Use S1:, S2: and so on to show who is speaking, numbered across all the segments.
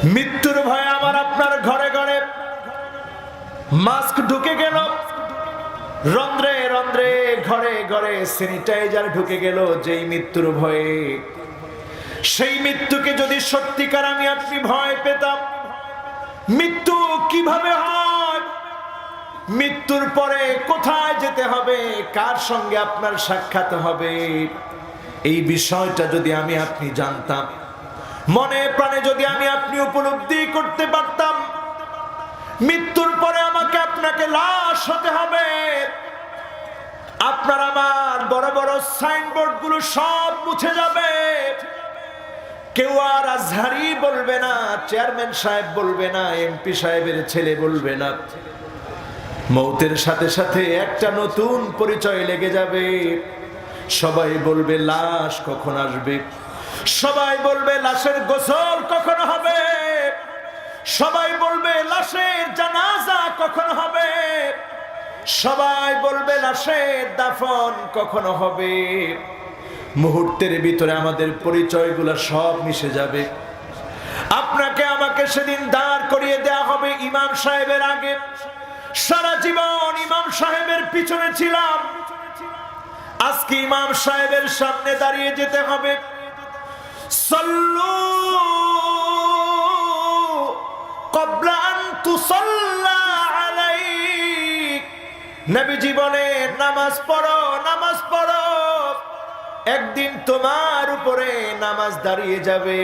S1: মৃত্যুর ভয়ে আমার আপনার ঘরে ঘরে মাস্ক ঢুকে গেল, রন্ধ্রে রন্ধ্রে ঘরে ঘরে স্যানিটাইজার ঢুকে গেল। যেই মৃত্যুর ভয়ে, সেই মৃত্যুকে যদি সত্যিকার আমি আপনি ভয় পেতাম, মৃত্যু কিভাবে হয়, মৃত্যুর পরে কোথায় যেতে হবে, কার সঙ্গে আপনার সাক্ষাৎ হবে, এই বিষয়টা যদি আমি আপনি জানতাম, মনে প্রাণে যদি আমি আপনি উপলব্ধি করতে পারতাম, মৃত্যুর পরে আমাকে আপনাকে লাশ হতে হবে, আপনার আমার বড় বড় সাইনবোর্ড গুলো সব মুছে যাবে, কেউ আর আজহারি বলবে না, চেয়ারম্যান সাহেব বলবে না, এমপি সাহেবের ছেলে বলবে না। মৌতের সাথে সাথে একটা নতুন পরিচয় লেগে যাবে। সবাই বলবে লাশ কখন আসবে, সবাই বলবে লাশের গোসল কখন হবে, সবাই বলবে লাশের জানাজা কখন হবে, সবাই বলবে লাশের দাফন কখন হবে। মুহূর্তের ভিতরে আমাদের পরিচয়গুলো সব মিশে যাবে। আপনাকে আমাকে সেদিন দাঁড় করিয়ে দেয়া হবে ইমাম সাহেবের আগে। সারা জীবন ইমাম সাহেবের পিছনে ছিলাম, আজকে ইমাম সাহেবের সামনে দাঁড়িয়ে যেতে হবে। সাল্লু ক্বাবলা আন তুসাল্লা আলাইক, নবীজি বলেন নামাজ পড়ো, নামাজ পড়ো। একদিন তোমার উপরে নামাজ দাঁড়িয়ে যাবে,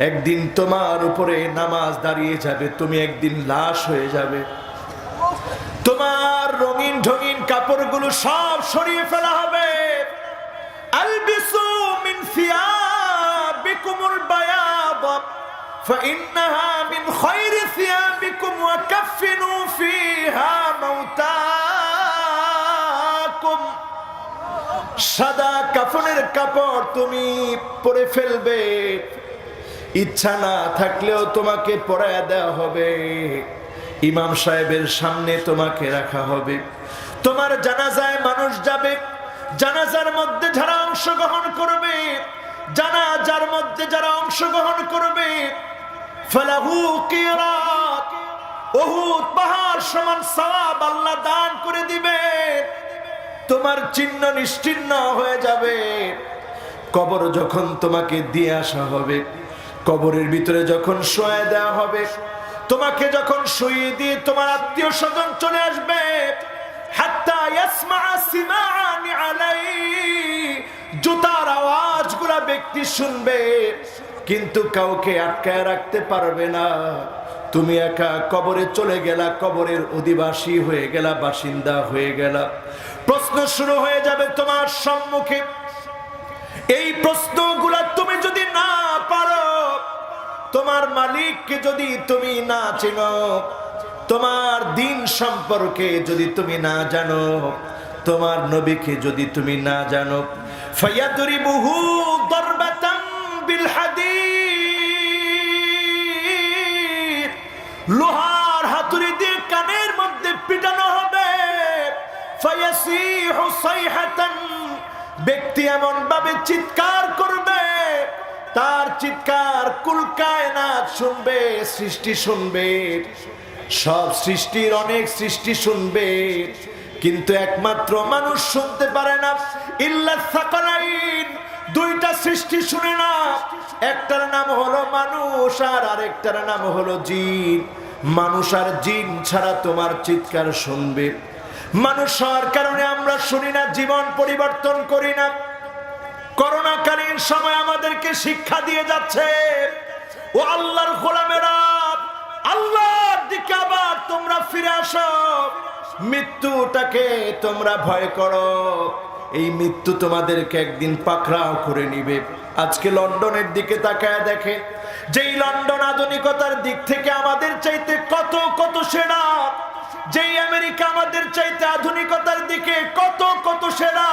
S1: একদিন তোমার উপরে নামাজ দাঁড়িয়ে যাবে, তুমি একদিন লাশ হয়ে যাবে। তোমার রঙিন ঢঙিন কাপড়গুলো সব সরিয়ে ফেলা হবে। আলবিসু মিন সিয়াবিকুমুল বায়াদ ফাইন্নাহা মিন খায়রি সিয়াবিকুম ওয়া কাফিনু ফিহা মাউতাকুম। সাদা কাফনের কাপড় তুমি পরে ফেলবে, ইচ্ছা না থাকলেও তোমাকে পরায়া দেওয়া হবে। ইমাম সাহেবের সামনে তোমাকে রাখা হবে। তোমার জানাজায় মানুষ যাবে, জানাজার মধ্যে যারা অংশগ্রহণ করবে, জানাজার মধ্যে যারা অংশগ্রহণ করবে, ফালাহু কিরাত, উহুদ পাহাড় সমান সওয়াব আল্লাহ দান করে দিবে। তোমার চিহ্ন নিশ্চিহ্ন হয়ে যাবে। কবর যখন তোমাকে দিয়ে আসা হবে, কবরের ভিতরে যখন শোয়া দেওয়া হবে, তোমাকে যখন শুইয়ে দিয়ে তোমার আত্মীয় স্বজন চলে আসবে, হাত্তা ইয়াসমা সিমাআনি আলাই, জুতার আওয়াজগুলা ব্যক্তি শুনবে, কিন্তু কাউকে আটকায় রাখতে পারবে না। তুমি একা কবরে চলে গেলা, কবরের অধিবাসী হয়ে গেলা, বাসিন্দা হয়ে গেলা। প্রশ্ন শুরু হয়ে যাবে তোমার সম্মুখে। এই প্রশ্নগুলা তুমি যদি না পারো, তোমার মালিককে যদি তুমি না চেনো, তোমার দিন সম্পর্কে যদি তুমি না জানো, তোমার নবীকে যদি তুমি না জানো, ফায়াদরিবুহু দারবাতাম বিল হাদীদ, লোহার হাতুড়ি দিয়ে কানের মধ্যে পিটানো হবে। ফায়াসিহু সাইহাতান, ব্যক্তি এমন ভাবে চিৎকার করবে, তার চিৎকার কুল কায়নাত শুনবে, সৃষ্টি শুনবে, সব সৃষ্টির অনেক সৃষ্টি শুনবে, কিন্তু একমাত্র মানুষ শুনতে পারে না। ইল্লা সাকালাইন, দুইটা সৃষ্টি শুনে না, একটার নাম হলো মানুষ আর আরেকটার নাম হলো জিন। মানুষ আর জিন ছাড়া তোমার চিৎকার শুনবে। মানুষ হওয়ার কারণে আমরা শুনি না, জীবন পরিবর্তন করি না। করোনাকালীন সময় আমাদেরকে শিক্ষা দিয়ে যাচ্ছে, ও আল্লাহর গোলামেরা, আল্লাহর দিকে আবার তোমরা ফিরে আসো। মৃত্যুটাকে তোমরা ভয় করো, এই মৃত্যু তোমাদেরকে একদিন পাকড়াও করে নিবে। আজকে লন্ডনের দিকে তাকায় দেখে, যেই লন্ডন আধুনিকতার দিক থেকে আমাদের চাইতে কত কত সেরা, যেই আমেরিকা আমাদের চাইতে আধুনিকতার দিকে কত কত সেরা,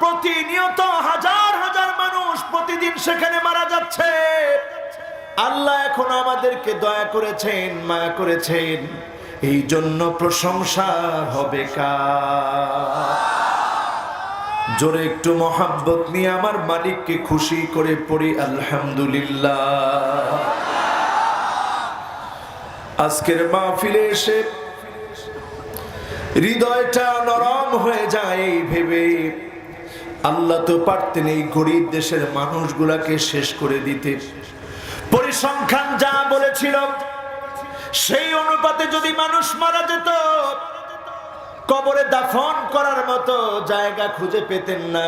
S1: প্রতিনিয়ত হাজার হাজার মানুষ প্রতিদিন সেখানে মারা যাচ্ছে। আল্লাহ এখন আমাদেরকে দয়া করেছেন, মায়া করেছেন, এই জন্য প্রশংসা হবে কার? জোরে একটু মহাব্বত নিয়ে আমার মালিককে খুশি করে পড়ি আলহামদুলিল্লাহ। আজকের মাহফিলে এসে হৃদয়টা নরম হয়ে যায় এই ভেবে আল্লাহ তো পারতেন এই গরিব দেশের মানুষগুলাকে শেষ করে দিতে। পরিসংখ্যান যা বলেছিল সেই অনুপাতে যদি মানুষ মারা যেত, কবরে দাফন করার মতো জায়গা খুঁজে পেতেন না।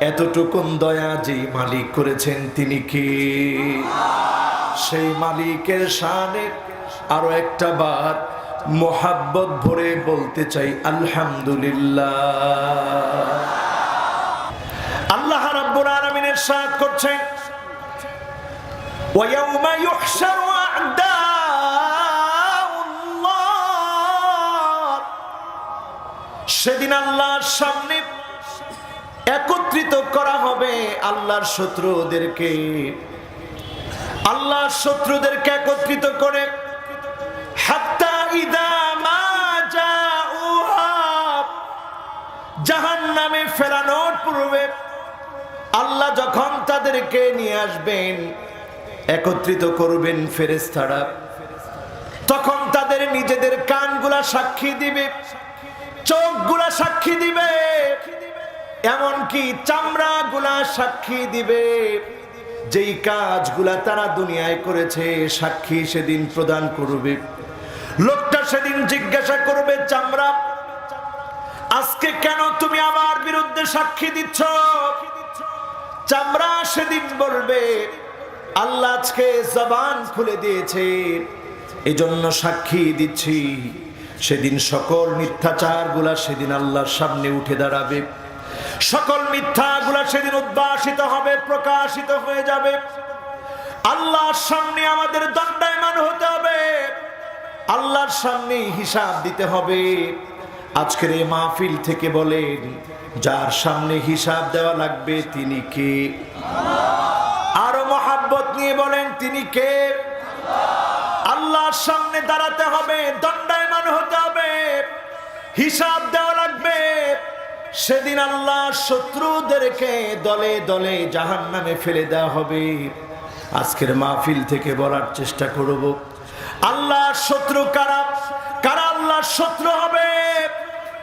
S1: এতটুকুন দয়া যে মালিক করেছেন তিনি কি? সেই মালিকের শানে আরো একটা বার মোহাব্বত ভরে বলতে চাই আলহামদুলিল্লাহ। আল্লাহ রাব্বুল আলামিন ইরশাদ করছেন, ওয়া ইয়াউমা ইউহশারু আ'দাউল্লাহ, সেদিন আল্লাহর সামনে একত্রিত করা হবে আল্লাহর শত্রুদেরকে। আল্লাহর শত্রুদেরকে একত্রিত করে হাত্তা ইদা মা জাউহা, জাহান্নামে ফেরানোর পূর্বে আল্লাহ যখন তাদেরকে নিয়ে আসবেন, একত্রিত করবেন ফেরেশতারা, তখন তাদের নিজেদের কানগুলা সাক্ষী দিবে, চোখগুলা সাক্ষী দিবে, এমনকি চামড়াগুলা সাক্ষী দিবে। যেই কাজগুলা তারা দুনিয়ায় করেছে সাক্ষী সেদিন প্রদান করবে। লোকটা সেদিন জিজ্ঞাসা করবে, চামড়া আজকে কেন তুমি আমার বিরুদ্ধে সাক্ষী দিচ্ছ? চামড়া সেদিন বলবে, আল্লাহ আজকে জবান খুলে দিয়েছে, এজন্য সাক্ষী দিচ্ছি। সেদিন সকল মিথ্যাচারগুলা সেদিন আল্লাহর সামনে উঠে দাঁড়াবে, সকল মিথ্যাগুলা সেদিন উদ্ভাসিত হবে, প্রকাশিত হয়ে যাবে। আল্লাহর সামনে আমাদের দণ্ডায়মান হতে হবে, আল্লাহর সামনে হিসাব দিতে হবে। আজকের এই মাহফিল থেকে বলেন, যার সামনে হিসাব দেওয়া লাগবে তিনি কে? আরো মহাব্বত নিয়ে বলেন, তিনি কে? আল্লাহর সামনে দাঁড়াতে হবে, দণ্ডায়মান হতে হবে, হিসাব দেওয়া লাগবে। সেদিন আল্লাহ শত্রুদেরকে দলে দলে জাহান্নামে ফেলে দেওয়া হবে। আজকের মাহফিল থেকে বলার চেষ্টা করব, আল্লাহর শত্রু কারা? কারা আল্লাহর শত্রু হবে?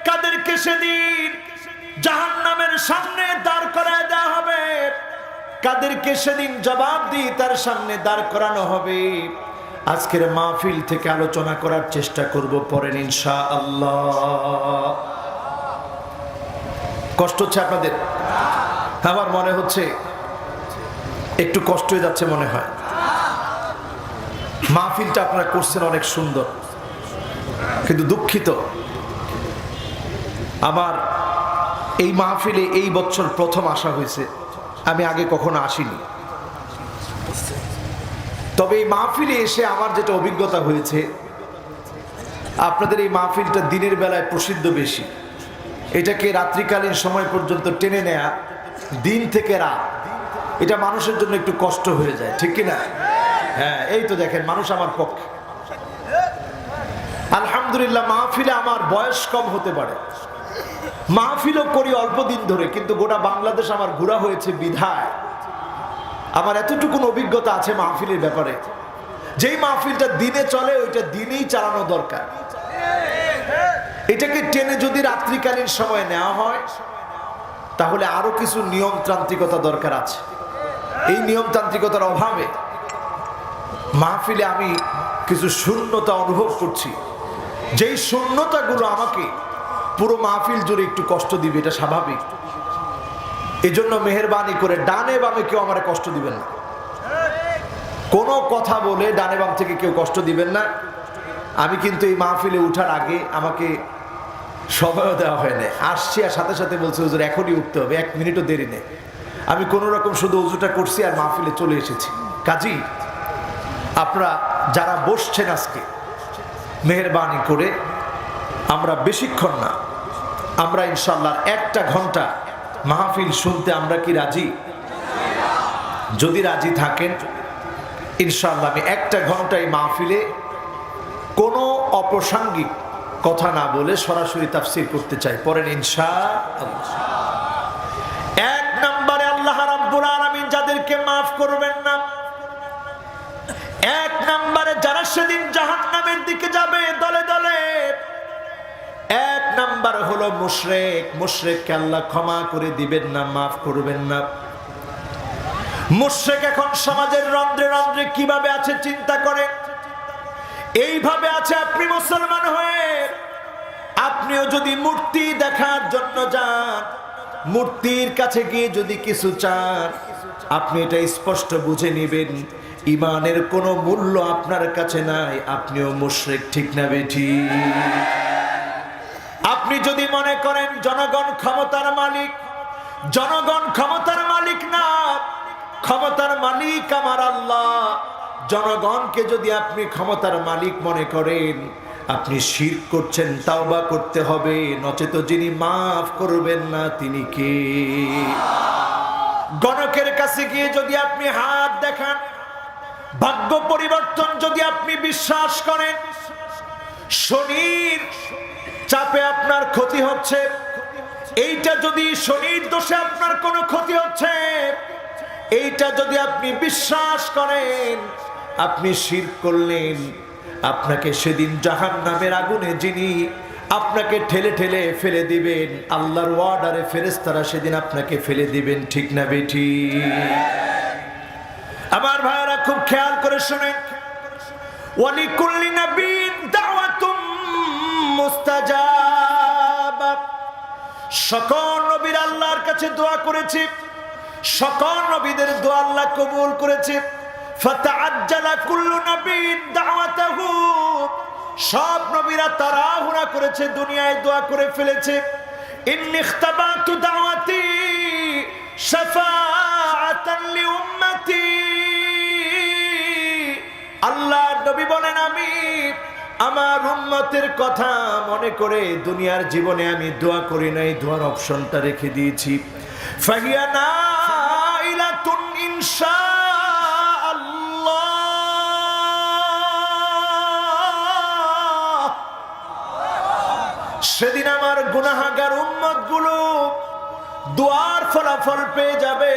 S1: কাদেরকে সেদিন জাহান্নামের সামনে দাঁড় করায় দেওয়া হবে? কাদেরকে সেদিন জবাব দিয়ে তার সামনে দাঁড় করানো হবে? আজকের মাহফিল থেকে আলোচনা করার চেষ্টা করব, পড়েন ইনশাআল্লাহ। কষ্ট হচ্ছে আপনাদের? আমার মনে হচ্ছে একটু কষ্ট হয়ে যাচ্ছে মনে হয়। মাহফিলটা আপনারা করছেন অনেক সুন্দর, কিন্তু দুঃখিত, আমার এই মাহফিলে এই বছর প্রথম আসা হয়েছে, আমি আগে কখনো আসিনি। তবে এই মাহফিলে এসে আমার যেটা অভিজ্ঞতা হয়েছে, আপনাদের এই মাহফিলটা দিনের বেলায় প্রসিদ্ধ বেশি। এটাকে রাত্রিকালীন সময় পর্যন্ত টেনে নেয়া, দিন থেকে রাত, এটা মানুষের জন্য একটু কষ্ট হয়ে যায়, ঠিক কিনা? হ্যাঁ, এই তো দেখেন মানুষ আমার পক্ষে। আলহামদুলিল্লাহ, মাহফিলে আমার বয়স কম হতে পারে, মাহফিলও করি অল্প দিন ধরে, কিন্তু গোটা বাংলাদেশ আমার ঘোরা হয়েছে বিধায় আমার এতটুকুন অভিজ্ঞতা আছে মাহফিলের ব্যাপারে। যেই মাহফিলটা দিনে চলে ওইটা দিনেই চালানো দরকার। এটাকে টেনে যদি রাত্রিকালীন সময় নেওয়া হয় তাহলে আরো কিছু নিয়মতান্ত্রিকতা দরকার আছে। এই নিয়মতান্ত্রিকতার অভাবে মাহফিলে আমি কিছু শূন্যতা অনুভব করছি, যেই শূন্যতাগুলো আমাকে পুরো মাহফিল জুড়ে একটু কষ্ট দিবে, এটা স্বাভাবিক। এজন্য মেহেরবানি করে ডানে বামে কেউ আমার কষ্ট দিবেন না, কোনো কথা বলে ডানে বাম থেকে কেউ কষ্ট দিবেন না। আমি কিন্তু এই মাহফিলে উঠার আগে আমাকে সময়ও দেওয়া হয় না, আসছি আর সাথে সাথে বলছে হুজুর এখনই উঠতে হবে, 1 মিনিটও দেরি নেই। আমি কোনো রকম শুধু উজুটা করছি আর মাহফিলে চলে এসেছি। কাজী আপনারা যারা বসছেন আজকে, মেহেরবানি করে আমরা বেশিক্ষণ না, আমরা ইনশাআল্লাহ 1টা ঘন্টা মাহফিল শুনতে আমরা কি রাজি? যদি রাজি থাকেন ইনশাআল্লাহ আমি 1টা ঘন্টা এই মাহফিলে কোনো অপ্রাসঙ্গিক কথা না বলে সরাসরি তাফসীর করতে চাই। পড়েন ইনশাআল্লাহ। 1 নম্বরে আল্লাহ রাব্বুল আলামিন যাদেরকে মাফ করবেন না, এক নম্বরে যারা সেদিন জাহান্নামের দিকে যাবে দলে দলে, এক নাম্বার হলো মুশরিক। মুশরিককে আল্লাহ ক্ষমা করে দিবেন না, মাফ করবেন না। মুশরিক এখন সমাজের রন্ধ্রে রন্ধ্রে কিভাবে আছে চিন্তা করে। এইভাবে আছে আপনি মুসলমান হয়ে, আপনিও যদি মূর্তি দেখার জন্য যান, মূর্তির কাছে গিয়ে যদি কিছু চান, আপনি এটা স্পষ্ট বুঝে নেবেন ইমানের কোনো মূল্য আপনার কাছে নাই, আপনিও মুশরিক। ঠিক না বেঠিক? আপনি যদি মনে করেন জনগণ ক্ষমতার মালিক, জনগণ ক্ষমতার মালিক না, ক্ষমতার মালিক আমার আল্লাহ। জনগণকে যদি আপনি ক্ষমতার মালিক মনে করেন, আপনি শিরক করছেন, তাওবা করতে হবে, নচেত যিনি মাফ করবেন না তিনি কে? গণকের কাছে গিয়ে যদি আপনি হাত দেখান, ভাগ্য পরিবর্তন যদি আপনি বিশ্বাস করেন, শনির চাপে আপনার ক্ষতি হচ্ছে, এইটা যদি শনির দোষে আপনার কোনো ক্ষতি হচ্ছে, এইটা যদি আপনি বিশ্বাস করেন, আপনি শিরক করলেন। আপনাকে সেদিন জাহান্নামের আগুনে যিনি আপনাকে ঠেলে ঠেলে ফেলে দিবেন, আল্লাহর ওয়ার্ডারে ফেরেশতারা সেদিন আপনাকে ফেলে দিবেন। ঠিক না বেঠিক? আমার ভাইরা খুব খেয়াল করে শুনেন, ওয়ালিকুল্লি নাবিয়্যিন দাওয়াতুম মুস্তাজাবা। সকল নবীর আল্লাহর কাছে দোয়া করেছে, সকল নবীদের দোয়া আল্লাহ কবুল করেছে। ফাতাআজ্জালা কুল্লু নাবিয়্যিন দাওয়াতাহু। সব নবীরা তাড়াহুড়া করেছে, দুনিয়ায় দোয়া করে ফেলেছে। ইন্নী ইখতাবাতু দাওয়াতি শাফাআতান লিউম্মতি। আল্লাহর নবী বলেন, আমি আমার উম্মতের কথা মনে করে দুনিয়ার জীবনে আমি দোয়া করি নাই, দোয়ার অপশনটা রেখে দিয়েছি। ফাহিয়া নাইলাতুন ইনশাআল্লাহ। সেদিন আমার গুনাহগার উম্মতগুলো দোয়ার ফলাফল পেয়ে যাবে।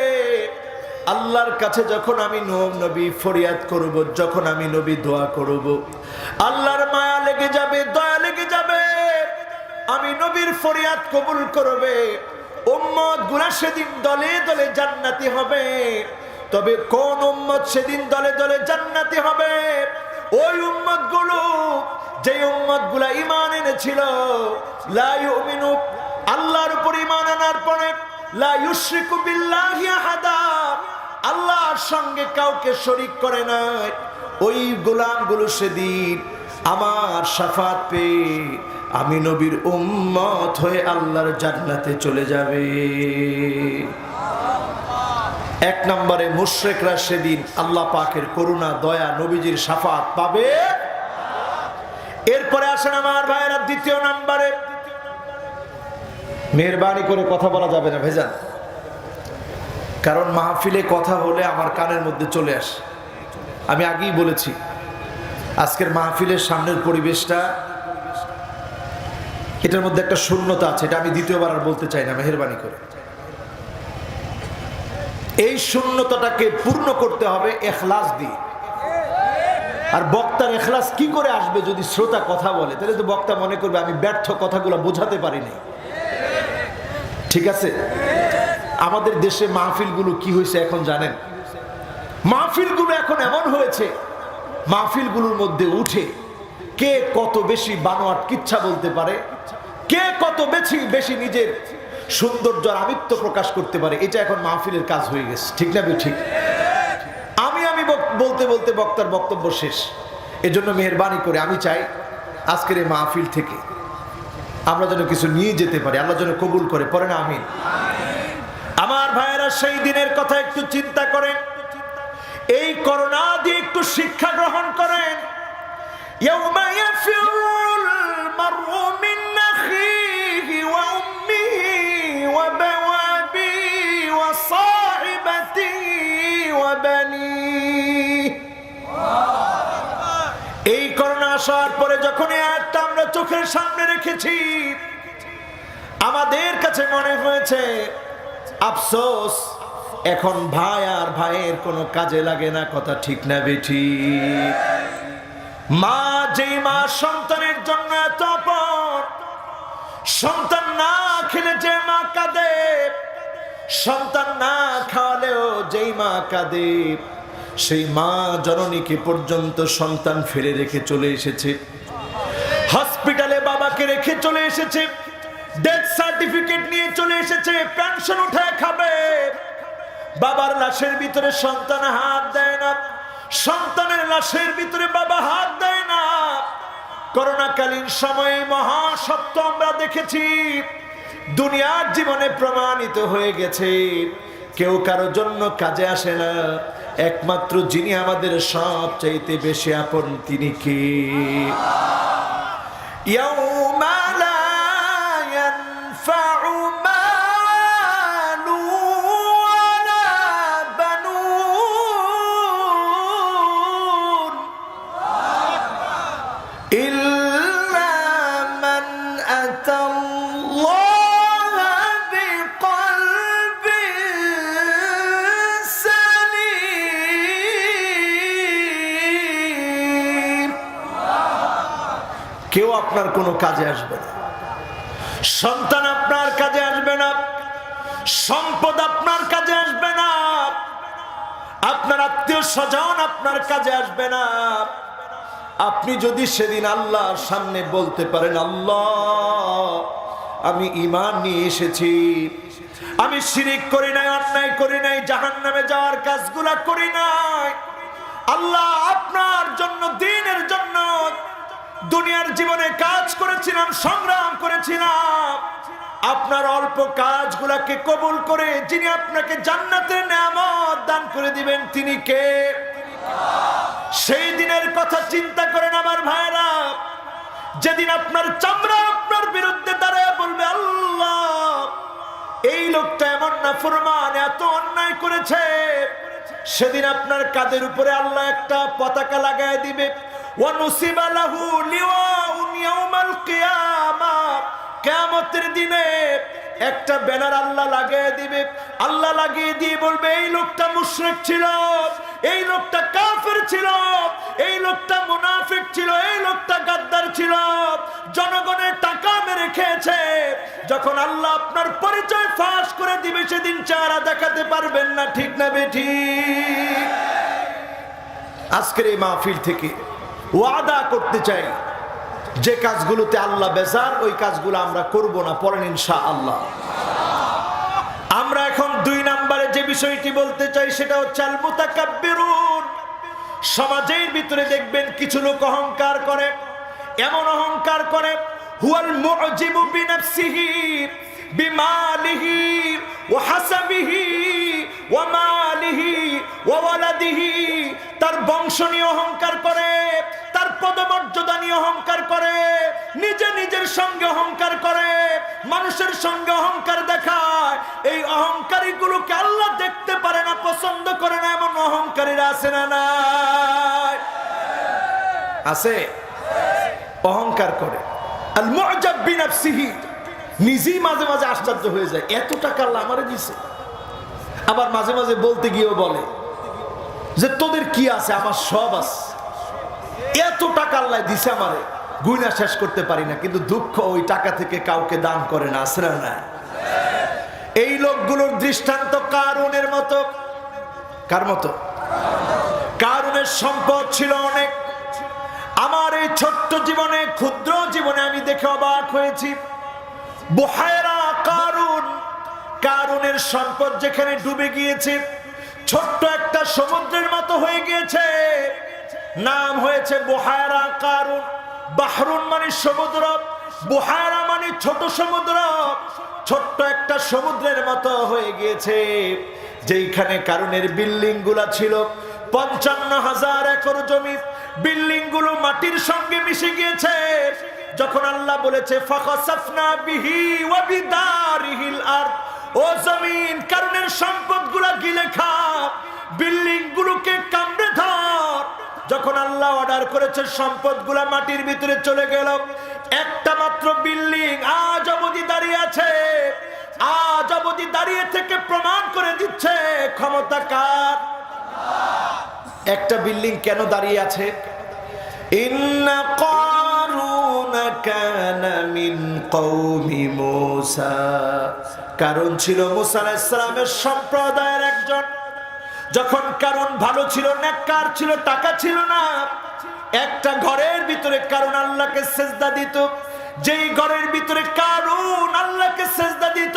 S1: আল্লাহর কাছে যখন আমি নবী ফরিয়াদ করব, যখন আমি নবী দোয়া করব, আল্লাহর মায়া লেগে যাবে, দয়া লেগে যাবে, আমি নবীর ফরিয়াদ কবুল করবে। উম্মত গুলা সেদিন দলে দলে জান্নাতি হবে। তবে কোন উম্মত সেদিন দলে দলে জান্নাতি হবে? ওই উম্মত গুলো, যে উম্মত গুলা ঈমান এনেছিল, লা ইউমিনু, আল্লাহর উপর ঈমান আনার পরে, লা ইউশরিকু বিল্লাহি আহাদা, আল্লাহর সঙ্গে কাউকে শরীক করে নাই। ওই গোলামগুলো সেদিন আমার শাফাত পেয়ে আমি নবীর উম্মত হয়ে আল্লাহর জান্নাতে চলে যাবে। এক নম্বরে মুশরিকরা সেদিন আল্লাহ পাকের করুণা, দয়া, নবীজির শাফাত পাবে। এরপরে আসেন আমার ভাইয়েরা দ্বিতীয় নম্বরে। মেহেরবানি করে কথা বলা যাবে না ভাইজান, কারণ মাহফিলে কথা হলে আমার কানের মধ্যে চলে আসে। আমি আগেই বলেছি, আজকের মাহফিলের সামনের পরিবেশটা, এটার মধ্যে একটা শূন্যতা আছে, এটা আমি দ্বিতীয়বার আর বলতে চাই না। মেহেরবানি করে এই শূন্যতাটাকে পূর্ণ করতে হবে ইখলাস দিয়ে। আর বক্তার ইখলাস কি করে আসবে? যদি শ্রোতা কথা বলে, তাহলে তো বক্তা মনে করবে আমি ব্যর্থ কথাগুলো বোঝাতে পারিনি। ঠিক আছে? আমাদের দেশে মাহফিলগুলো কি হয়েছে এখন জানেন? মাহফিলগুলো এখন এমন হয়েছে, মাহফিলগুলোর মধ্যে উঠে কে কত বেশি বানোয়াট কিচ্ছা বলতে পারে, কে কত বেশি নিজের সৌন্দর্য আর আমিত্ব প্রকাশ করতে পারে, এটা এখন মাহফিলের কাজ হয়ে গেছে। ঠিক না ঠিক? আমি বলতে বলতে বক্তার বক্তব্য শেষ। এজন্য মেহেরবানি করে আমি চাই আজকের এই মাহফিল থেকে আমরা যেন কিছু নিয়ে যেতে পারি, আল্লাহ যেন কবুল করে। পড়ে না আমিন। আমার ভাইয়েরা, সেই দিনের কথা একটু চিন্তা করেন, এই করোনা দিয়ে একটু শিক্ষা গ্রহণ করেন। ইয়াউমা ইয়াফিরুল মারউ মিন আখিহি ওয়া উম্মিহি ওয়া বাওয়াবিহি ওয়া সাহিবাতিহি ওয়া বানিহি। এই করোনা আসার পরে যখন এই আয়াতটা আমরা চোখের সামনে রেখেছি, আমাদের কাছে মনে হয়েছে আফসোস, এখন ভাই আর ভাইয়ের কোনো কাজে লাগে না, কথা ঠিক না বেঠিক? মা, যেই মা সন্তানের জন্য এত আপন, সন্তান না খেলে যে মা কাঁদে, সন্তান না খাওয়ালেও যেই মা কাঁদে, সেই মা জননীকে পর্যন্ত সন্তান ফেলে রেখে চলে এসেছে, হসপিটালে বাবাকে রেখে চলে এসেছে, ডেথ সার্টিফিকেট নিয়ে চলে এসেছে, পেনশন উঠায় খাবে, বাবার লাশের ভিতরে সন্তান হাত দেয় না, সন্তানের লাশের ভিতরে বাবা হাত দেয় না। করোনাকালীন সময়ে মহা সত্য আমরা দেখেছি, দুনিয়ার জীবনে প্রমাণিত হয়ে গেছে, কেউ কারো জন্য কাজে আসে না, একমাত্র যিনি আমাদের সবচাইতে বেশি আপন তিনি কে? ইয়াউমা লা ইয়ানফাউ মালু ওয়ালা বানুন ইল্লা মান আতাল্লাহা বিকলবিন সালিম। কেউ আপনার কোনো কাজে আসবে না, সন্তান আপনার কাজে আসবে না, সম্পদ আপনার কাজে আসবে না, আপনার আত্মীয় স্বজন আপনার কাজে আসবে না। আপনি যদি সেদিন আল্লাহর সামনে বলতে পারেন, আল্লাহ আমি ঈমান নিয়ে এসেছি, আমি শিরিক করি নাই, অন্যায় করি নাই, জাহান্নামে যাওয়ার কাজগুলা করি নাই, আল্লাহ আপনার জন্য, দ্বীনের জন্য দুনিয়ার জীবনে কাজ করেছিলাম, সংগ্রাম করেছিলাম, আপনার অল্প কাজগুলাকে কবুল করে যিনি আপনাকে জান্নাতের নেয়ামত দান করে দিবেন তিনি কে? সেই দিনের কথা চিন্তা করেন আমার ভাইরা, যেদিন আপনার চামড়া আপনার বিরুদ্ধে দাঁড়ায় বলবে, আল্লাহ এই লোকটা এমন নাফরমান, এত অন্যায় করেছে, সেদিন আপনার কাঁধের উপরে আল্লাহ একটা পতাকা লাগায় দিবে, ওয়ানুসিবা লাহু লিওয়াউন ইয়াউমাল কিয়ামাহ, কিয়ামতের দিনে একটা ব্যানার আল্লাহ লাগিয়ে দিবে, আল্লাহ লাগিয়ে দিয়ে বলবে, এই লোকটা মুশরিক ছিল, এই লোকটা কাফের ছিল, এই লোকটা মুনাফিক ছিল, এই লোকটা গাদ্দার ছিল, জনগণের টাকা মেরে খেয়েছে। যখন আল্লাহ আপনার পরিচয় ফাঁস করে দিবে, সেদিন চেহারা দেখাতে পারবেন না, ঠিক না বেঠিক? আজকের এই মাহফিল থেকে ওয়াদা করতে চাই, যে কাজগুলোতে আল্লাহ বেজার ওই কাজগুলো আমরা করব না, পড়েন ইনশাআল্লাহ। আমরা এখন 2 নম্বরে যে বিষয়টি বলতে চাই সেটা হচ্ছে আল মুতাকাব্বিরুন। সমাজের ভিতরে দেখবেন কিছু লোক অহংকার করে, এমন অহংকার করে, হুয়াল মুজিবু বিনাফসিহি বিমালিহি ওয়া হাসাবিহি ওয়া মালিহি ওয়া ওয়ালাদিহি, তার বংশ নিয়ে অহংকার করে, তার পদমর্যাদা নিয়ে অহংকার করে, নিজে নিজের সঙ্গে অহংকার করে, মানুষের সঙ্গে অহংকার দেখায়। এই অহংকারীগুলোকে আল্লাহ দেখতে পারে না, পছন্দ করে না, এমন অহংকারীরা আছে না নাই? আছে, অহংকার করে। আল মুআজাব বিনাফসিহি, নিজেই মাঝে মাঝে আশ্চর্য হয়ে যায়, এত টাকা আল্লাহ আমারে দিছে। আবার মাঝে মাঝে বলতে গিয়েও বলে যে তোদের কি আছে, আমার সব আছে, এত টাকা আল্লাহ দিছে আমারে, গুণা শেষ করতে পারি না। কিন্তু দুঃখ, ওই টাকা থেকে কাউকে দান করে না, আছে না? এই লোকগুলোর দৃষ্টান্ত কারুনের মতো। কার মতো? কারুনের সম্পদ ছিল অনেক। আমার এই ছোট্ট জীবনে, ক্ষুদ্র জীবনে আমি দেখে অবাক হয়েছি। বুহায়রা কারুন, কারুনের সম্পদ যেখানে ডুবে গিয়েছে, ছোট্ট একটা সমুদ্রের মতো হয়ে গিয়েছে, নাম হয়েছে বুহায়রা কারুন। বাহরুন মানে সমুদ্র, বুহায়রা মানে ছোট সমুদ্র, ছোট্ট একটা সমুদ্রের মতো হয়ে গিয়েছে। যেইখানে কারুনের বিল্ডিং গুলা ছিল 55,000 একর জমি, বিল্ডিং গুলো মাটির সঙ্গে মিশে গিয়েছে। যখন আল্লাহ বলেছে ফাখাসাফনা বিহি ওয়া বিদারিহিল আরদ, ও জমিন কারুনের সম্পদগুলো গিলে খা, বিল্ডিং গুলোকে কামড়ে ধর। যখন আল্লাহ অর্ডার করেছে, সম্পদগুলা মাটির ভিতরে চলে গেল। একটা মাত্র বিল্ডিং আজ অবধি দাঁড়িয়ে আছে, আজ অবধি দাঁড়িয়ে থেকে প্রমাণ করে দিচ্ছে ক্ষমতা কার? একটা বিল্ডিং কেন দাঁড়িয়ে আছে? ইন্না কারুন কানা মিন কওমি মূসা, কারণ ছিল মূসা আলাইহিস সালামের সম্প্রদায়ের একজন। যখন কারণ ভালো ছিল, নেককার ছিল, টাকা ছিল না, একটা ঘরের ভিতরে কারণ আল্লাহকে সিজদা দিত। যেই ঘরের ভিতরে কারণ আল্লাহকে সিজদা দিত,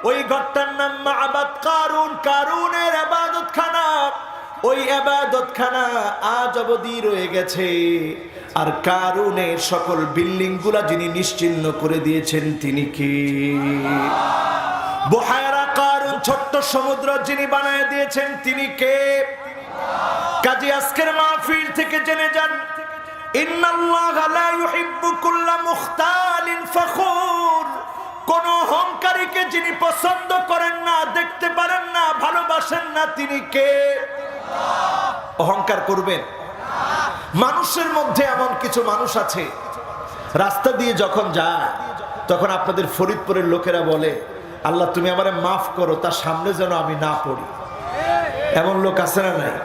S1: ওই ঘরটার নাম মা'বাদ কারুন, কারুনের ইবাদতখানা। ওই ইবাদতখানা আজ অবধি রয়ে গেছে। আর কারুনের সকল বিল্ডিং গুলা যিনি নিশ্চিহ্ন করে দিয়েছেন তিনি কে? বুহায়রা কারুন, ছোট্ট সমুদ্র যিনি বানায় দিয়েছেন তিনি কে? কাজী আজকের মাহফিল থেকে জেনে যান, ইন্নাল্লাহা লা ইউহিব্বু কুল্লা মুখতালিন ফখুর। কোন অহংকারীকে যিনি পছন্দ করেন না, দেখতে পারেন না, ভালোবাসেন না, তিনি কে? অহংকার করবেন? মানুষের মধ্যে এমন কিছু মানুষ আছে, রাস্তা দিয়ে যখন যায় তখন আপনাদের ফরিদপুরের লোকেরা বলে, আল্লাহ তুমি আমারে মাফ করো, তার সামনে যেন আমি না পড়ি। এমন লোক আছে না নাই?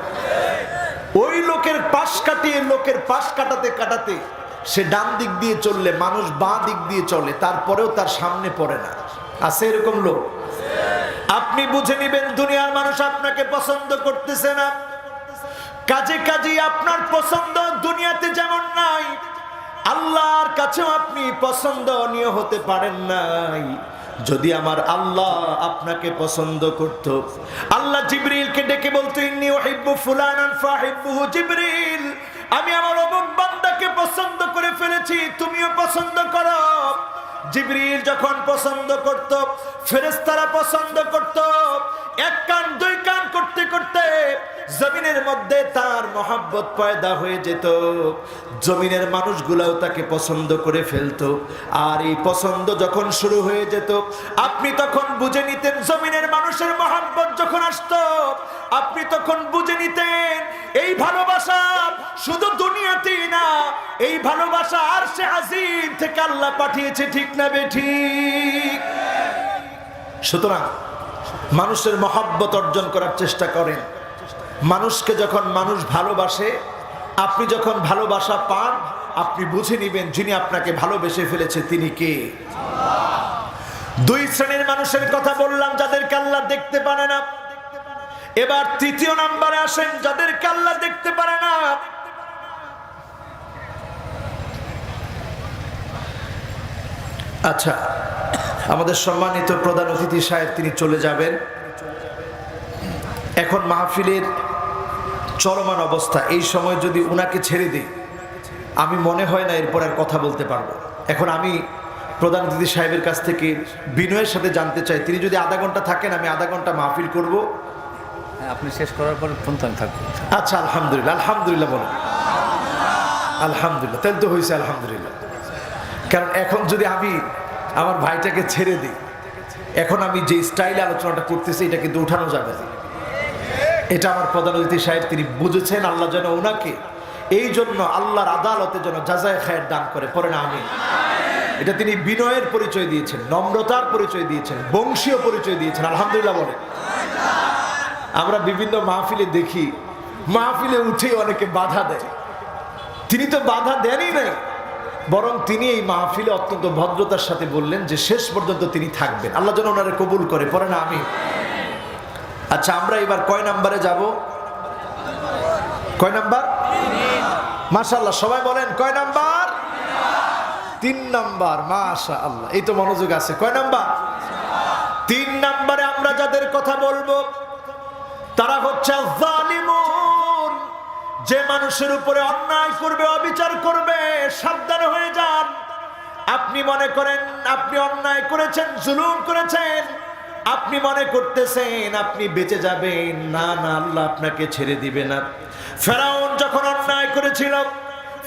S1: ওই লোকের পাশ কাটিয়ে, লোকের পাশ কাটাতে কাটাতে সে ডান দিক দিয়ে চললে মানুষ বাঁ দিক দিয়ে চলে, তারপরেও তার সামনে পড়ে না। আছে এরকম লোক? আপনি বুঝে নিবেন দুনিয়ার মানুষ আপনাকে পছন্দ করতেছে না। কাজে কাজে আপনার পছন্দ দুনিয়াতে যেমন নাই, আল্লাহর কাছেও আপনি পছন্দনীয় হতে পারেন নাই। যদি আমার আল্লাহ আপনাকে পছন্দ করত, আল্লাহ জিবরিলকে ডেকে বলতো, ইন্নী উহিব্বু ফুলানান ফাহিব্বুহু জিবরিল, আমি আমার অমুক বান্দাকে পছন্দ করে ফেলেছি, তুমিও পছন্দ করো। জিবরিল যখন পছন্দ করত, ফেরেশতারা পছন্দ করত, এক কান দুই কান করতে করতে জমিনের মধ্যে তার মহব্বত পয়দা হয়ে যেত। জমিনের মানুষগুলাও তাকে পছন্দ করে ফেলতো। আর এই পছন্দ যখন শুরু হয়ে যেত, আপনি তখন বুঝে নিতেন, জমিনের মানুষের মহব্বত যখন আসতো, আপনি তখন বুঝে নিতেন এই ভালোবাসা শুধু দুনিয়াতেই না, এই ভালোবাসা আরশে আজিম থেকে আল্লাহ পাঠিয়েছে। ঠিক না বেঠিক? সুতরাং মানুষের মহব্বত অর্জন করার চেষ্টা করেন। মানুষকে যখন মানুষ ভালোবাসে, আপনি যখন ভালোবাসা পান, আপনি বুঝে নিবেন যিনি আপনাকে ভালোবেসে ফেলেছে তিনি কে। দুই শ্রেণীর মানুষের কথা বললাম, যাদেরকে আল্লাহ দেখতে পারে না। এবার তৃতীয় নম্বরে আসেন, যাদেরকে আল্লাহ দেখতে পারে না। আচ্ছা, আমাদের সম্মানিত প্রধান অতিথি সাহেব তিনি চলে যাবেন। এখন মাহফিলের চলমান অবস্থা, এই সময় যদি উনাকে ছেড়ে দিই, আমি মনে হয় না এরপর আর কথা বলতে পারবো। এখন আমি প্রধান অতিথি সাহেবের কাছ থেকে বিনয়ের সাথে জানতে চাই, তিনি যদি আধা ঘন্টা থাকেন, আমি আধা ঘন্টা মাহফিল করব।
S2: আপনি শেষ করার পর ফোন তো আমি থাকবো।
S1: আচ্ছা, আলহামদুলিল্লাহ। আলহামদুলিল্লাহ বলেন। আলহামদুলিল্লাহ, তাহলে তো হয়েছে আলহামদুলিল্লাহ। কারণ এখন যদি আমি আমার ভাইটাকে ছেড়ে দিই, এখন আমি যে স্টাইলে আলোচনাটা করতেছি এটা কিন্তু উঠানো যাবে না। এটা আমার প্রধান অতিথি সাহেব তিনি বুঝেছেন, আল্লাহ যেন ওনাকে এই জন্য আল্লাহর আদালতে যেন জাযায়ে খায়ের দান করে। পড়েন আমিন। এটা তিনি বিনয়ের পরিচয় দিয়েছেন, নম্রতার পরিচয় দিয়েছেন, বংশীয় পরিচয় দিয়েছেন। আলহামদুলিল্লাহ বলে। আমরা বিভিন্ন মাহফিলে দেখি, মাহফিলে উঠে অনেকে বাধা দেয়। তিনি তো বাধা দেনই নাই, বরং তিনি এই মাহফিলে অত্যন্ত ভদ্রতার সাথে বললেন যে শেষ পর্যন্ত তিনি থাকবেন। আল্লাহ যেন ওনারে কবুল করে। পড়েন আমিন। আচ্ছা, আমরা এবার কয় নাম্বারে যাব? কয় নাম্বার? মাশাআল্লাহ, সবাই বলেন কয় নাম্বার? 3 নাম্বার। মাশাআল্লাহ, এই তো মনোযোগ আছে। কয় নাম্বার? 3 নাম্বারে আমরা যাদের কথা বলবো তারা হচ্ছে জালিমুন। যে মানুষের উপরে অন্যায় করবে, অবিচার করবে, সাবধান হয়ে যান। আপনি মনে করেন আপনি অন্যায় করেছেন, জুলুম করেছেন, আপনি মনে করতেছেন আপনি বেঁচে যাবেন। না না, আল্লাহ আপনাকে ছেড়ে দিবে না। ফেরাউন যখন অন্যায় করেছিল,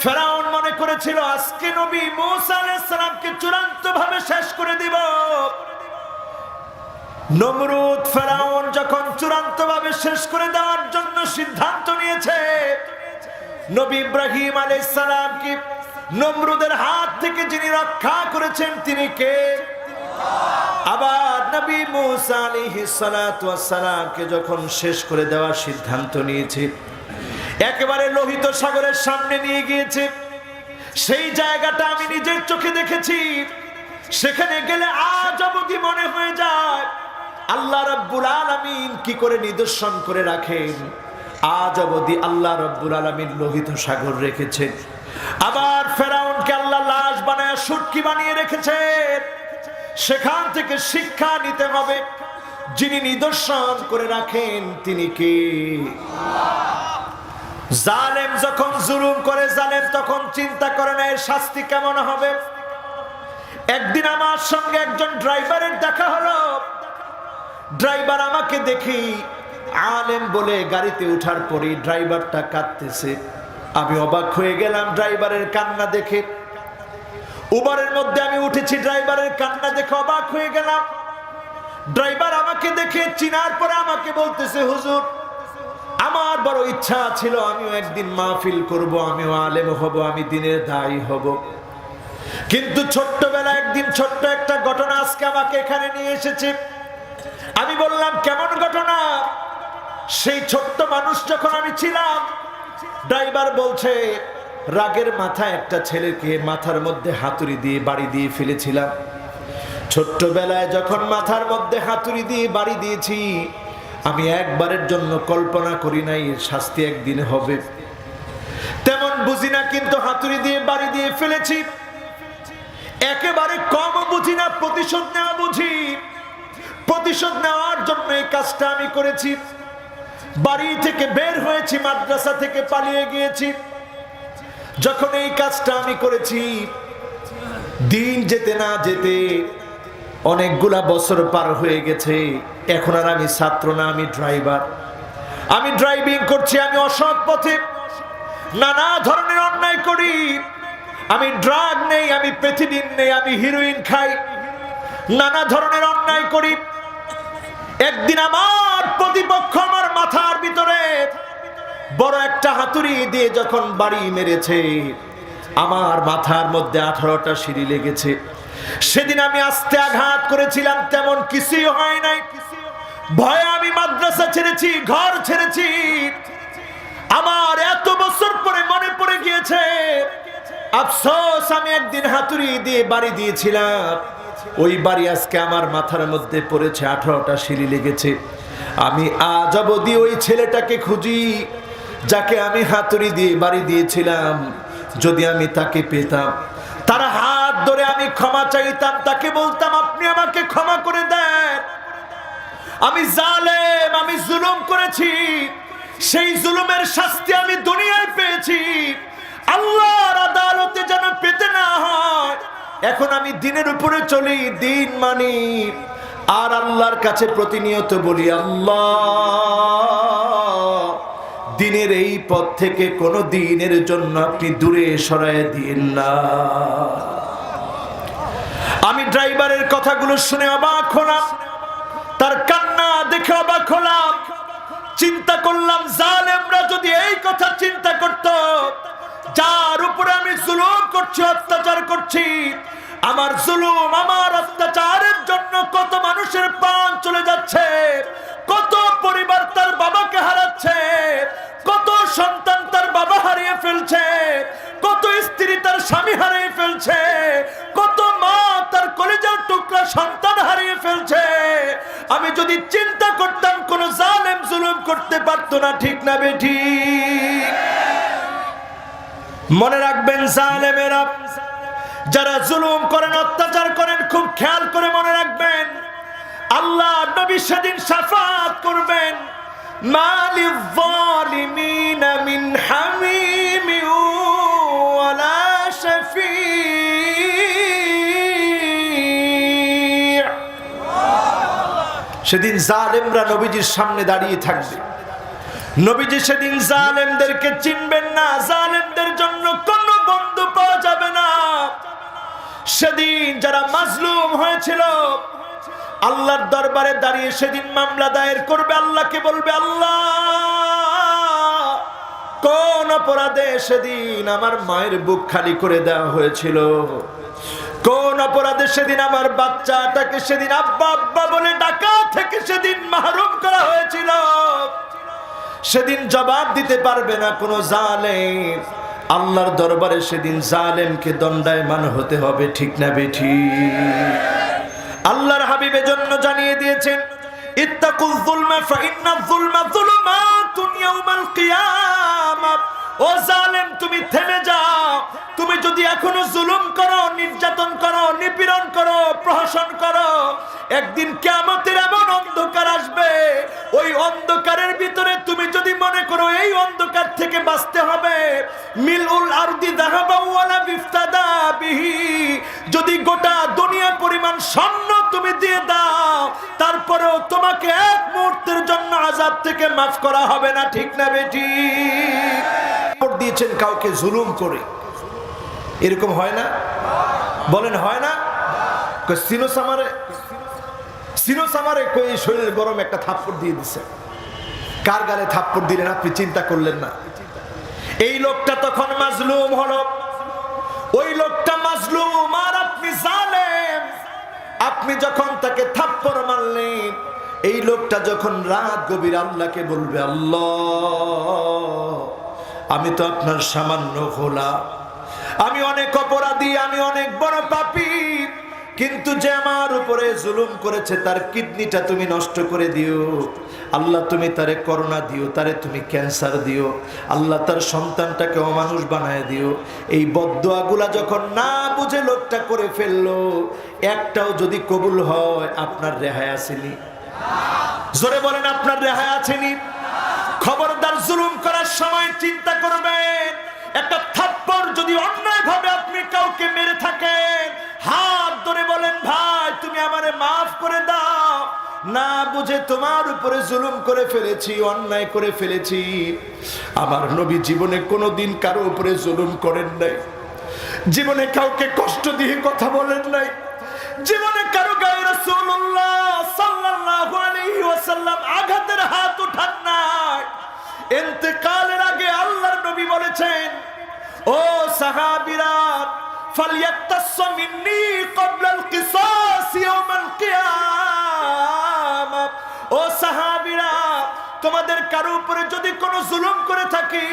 S1: ফেরাউন মনে করেছিল আজকে নবী মূসা আলাইহিস সালামকে চূড়ান্তভাবে শেষ করে দিব। নমরুদ ফেরাউন যখন চূড়ান্তভাবে শেষ করে দেওয়ার জন্য সিদ্ধান্ত নিয়েছে, নবী ইব্রাহিম আলাইহিস সালামকে নমরুদের হাত থেকে যিনি রক্ষা করেছেন তিনি কে? আবার নবী মুসা আলাইহিস সালাতু ওয়াস সালামকে যখন শেষ করে দেওয়ার সিদ্ধান্ত নিয়েছে, একেবারে লোহিত সাগরের সামনে নিয়ে গিয়েছে। সেই জায়গাটা আমি নিজের চোখে দেখেছি। সেখানে গেলে আজ অবধি মনে হয়ে যায় আল্লাহ রাব্বুল আলামিন কি করে নিদর্শন করে রাখেন। আজ অবধি আল্লাহ রাব্বুল আলামিন লোহিত সাগর রেখেছেন। আবার ফেরাউনকে আল্লাহ লাশ বানায় শুটকি বানিয়ে রেখেছেন। সেখান থেকে শিক্ষা নিতে হবে, যিনি নিদর্শন করে রাখেন তিনি কে? জালেম যখন জুলুম করে, জালেম তখন চিন্তা করে না এর শাস্তি কেমন হবে। একদিন আমার সঙ্গে একজন ড্রাইভারের দেখা হলো। ড্রাইভার আমাকে দেখি আলেম বলে গাড়িতে ওঠার পরে ড্রাইভারটা কাঁদতেছে। আমি অবাক হয়ে গেলাম ড্রাইভারের কান্না দেখে। উবারের মধ্যে আমি উঠেছি, ড্রাইভারের কান্না দেখে অবাক হয়ে গেলাম। ড্রাইভার আমাকে দেখে চিনার পরে আমাকে বলতেছে, হুজুর আমার বড় ইচ্ছা ছিল আমিও একদিন মাহফিল করব, আমিও আলেম হব, আমি দিনের দায়ী হব। কিন্তু ছোট্টবেলা একদিন ছোট্ট একটা ঘটনা আজকে আমাকে এখানে নিয়ে এসেছে। আমি বললাম কেমন ঘটনা? সেই ছোট্ট মানুষ যখন আমি ছিলাম, ড্রাইভার বলছে রাগের মাথায় একটা ছেলেকে মাথার মধ্যে হাতুড়ি দিয়ে বাড়ি দিয়ে ফেলেছিলাম। ছোট্টবেলায় যখন মাথার মধ্যে হাতুড়ি দিয়ে বাড়ি দিয়েছি, আমি একবারের জন্য কল্পনা করি নাই এর শাস্তি একদিন হবে। তেমন বুঝি না, কিন্তু হাতুড়ি দিয়ে বাড়ি দিয়ে ফেলেছি। একেবারে কম বুঝি না, প্রতিশোধ নেওয়া বুঝি। প্রতিশোধ নেওয়ার জন্য এই কাজটা আমি করেছি। বাড়ি থেকে বের হয়েছি, মাদ্রাসা থেকে পালিয়ে গিয়েছি। যখন এই কাজটা আমি করেছি, দিন যেতে না যেতে অনেকগুলা বছর পার হয়ে গেছে। এখন আর আমি ছাত্র না, আমি ড্রাইভার। আমি ড্রাইভিং করছি, আমি অসৎ পথে নানা ধরনের অন্যায় করি। আমি ড্রাগ নেই, আমি প্যাথিডিন নেই, আমি হিরোইন খাই, নানা ধরনের অন্যায় করি। একদিন আমার প্রতিপক্ষ আমার মাথার ভিতরে বড় একটা হাতুড়ি দিয়ে যখন বাড়ি মেরেছে, আমার মাথার মধ্যে 18টা সিঁড়ি লেগেছে। সেদিন আমি আস্তে আঘাত করেছিলাম, তেমন কিছুই হয় নাই। ভয়ে আমি মাদ্রাসা ছেড়েছি, ঘর ছেড়েছি। আমার এত বছর পরে মনে পড়ে গিয়েছে, আফসোস আমি একদিন হাতুড়ি দিয়ে বাড়ি দিয়েছিলাম। ওই বাড়ি আজকে আমার মাথার মধ্যে পড়েছে, 18টা সিঁড়ি লেগেছে। আমি আজ অবধি ওই ছেলেটাকে খুঁজি যাকে আমি হাতুড়ি দিয়ে বাড়ি দিয়েছিলাম। যদি আমি তাকে পেতাম, তার হাত ধরে আমি ক্ষমা চাইতাম, তাকে বলতাম আপনি আমাকে ক্ষমা করে দেন। আমি জালেম, আমি জুলুম করেছি। সেই জুলুমের শাস্তি আমি দুনিয়ায় পেয়েছি, আল্লাহর আদালতে যেন পেতে না হয়। এখন আমি দিনের উপরে চলি, দিন মানি, আর আল্লাহর কাছে প্রতিনিয়ত বলি, আল্লাহ দিনের এই পথ থেকে কোনো দিনের জন্য আপনি দূরে সরায় দিন না। আমি ড্রাইভারের কথাগুলো শুনে অবাক হলাম, তার কান্না দেখে অবাক হলাম। চিন্তা করলাম, জালেমরা যদি এই কথা চিন্তা করত, যার উপরে আমি জুলুম করছি, অত্যাচার করছি, আমার জুলুম আমার অত্যাচারের জন্য কত মানুষের প্রাণ চলে যাচ্ছে, কত পরিবার তার বাবাকে হারাচ্ছে, কত সন্তান তার বাবা হারিয়ে ফেলছে, কত স্ত্রী তার স্বামী হারিয়ে ফেলছে, কত মা তার কলিজার টুকরা সন্তান হারিয়ে ফেলছে। আমি যদি চিন্তা করতাম, কোন জালেম জুলুম করতে পারতো না, ঠিক না বেঠিক? মনে রাখবেন, জালেমেরা যারা জুলুম করেন, অত্যাচার করেন, খুব খেয়াল করে মনে রাখবেন, আল্লাহ নবী সেদিন শাফাত করবেন। মালিল যালিমিনা মিন হামিম ওয়ালা শাফি'। সেদিন জালেমরা নবীজির সামনে দাঁড়িয়ে থাকবে। নবীজি সেদিন জালেমদেরকে চিনবেন না, জালেমদের জন্য কোনো বন্ধু পাওয়া যাবে না। সেদিন যারা মাজলুম হয়েছিল, আল্লাহর দরবারে দাঁড়িয়ে সেদিন মামলা দায়ের করবে, আল্লাহকে বলবে, আল্লাহ কোন অপরাধে সেদিন আমার মায়ের বুক খালি করে দেওয়া হয়েছিল, কোন অপরাধে সেদিন আমার বাচ্চাটাকে সেদিন আব্বা আব্বা বলে ডাকা থেকে সেদিন মাহরুম করা হয়েছিল, সেদিন জবাব দিতে পারবে না কোনো জালেম। আল্লাহর দরবারে সেদিন জালেমকে দণ্ডায়মান হতে হবে, ঠিক না বেঠিক? আল্লাহর হাবিবের জন্য জানিয়ে দিয়েছেন, ইত্তাকুয যুলমা ফাইন্নায যুলমা যুলুমাতুন ইয়াউমাল কিয়ামাহ। ও জালেম, তুমি থেমে যাও। তুমি যদি এখনো জুলুম করো, নির্যাতন করো, নিপীড়ন করো, প্রহসন করো, একদিন কিয়ামতের এমন অন্ধকার আসবে, ওই অন্ধকারের ভিতরে তুমি যদি মনে করো এই অন্ধকার থেকে বাঁচতে হবে, মিলউল আরদি যাহাবা ওয়ালা বিফতাদা বিহি, যদি গোটা দুনিয়া পরিমাণ স্বর্ণ তুমি দিয়ে দাও, তারপরেও তোমাকে এক মুহূর্তের জন্য আযাব থেকে মাফ করা হবে না, ঠিক না বেঠিক? দিয়েছেন কাউকে জুলুম করে, এরকম হয় না? বলেন হয় না? সিনোসামারে কই শরীরের গরম একটা থাপ্পড় দিয়ে দিছে। কার গালে থাপ্পড় দিলেন আপনি চিন্তা করলেন না? এই লোকটা তখন মাজলুম হলো, ওই লোকটা মাজলুম আর আপনি জালেম। আপনি যখন তাকে থাপ্পড় মারলেন, এই লোকটা যখন রাত গভীর আল্লাহকে বলবে, আল্লাহ আমি তো আপনার সামান্য গোলাম, আমি অনেক অপরাধী, আমি অনেক বড় পাপী, কিন্তু যে আমার উপরে জুলুম করেছে তার কিডনিটা তুমি নষ্ট করে দিও আল্লাহ, তুমি তারে করোনা দিও, তারে তুমি ক্যান্সার দিও আল্লাহ, তার সন্তানটাকে অমানুষ বানায় দিও। এই বদদোয়াগুলা যখন না বুঝে লোকটা করে ফেললো, একটাও যদি কবুল হয়, আপনার রেহাই আসেনি? জোরে বলেন, আপনার রেহাই আসেনি? খবরদার, জুলুম করার সময় চিন্তা করবেন, একটা থাপ্পড় যদি অন্যায় ভাবে আপনি কাউকে মেরে থাকেন, হাত ধরে বলেন, ভাই তুমি আমারে মাফ করে দাও, না বুঝে তোমার উপরে জুলুম করে ফেলেছি, অন্যায় করে ফেলেছি। আমার নবী জীবনে কোনোদিন কারো উপরে জুলুম করেন নাই, জীবনে কাউকে কষ্ট দিয়ে কথা বলেন নাই, জীবনে কারো গায়ে রাসূলুল্লাহ সাল্লাল্লাহু আলাইহি ওয়াসাল্লাম আঘাতের হাত উঠান নাই। ইন্তেকালের আগে আল্লাহর নবী বলেছেন, ও সাহাবীরা, ফালইয়াক্তাস মিন্নী ক্বাবলাল কিসাস ইয়াউমাল কিয়ামাহ। ও সাহাবীরা, তোমাদের কারো উপরে যদি কোনো জুলুম করে থাকি,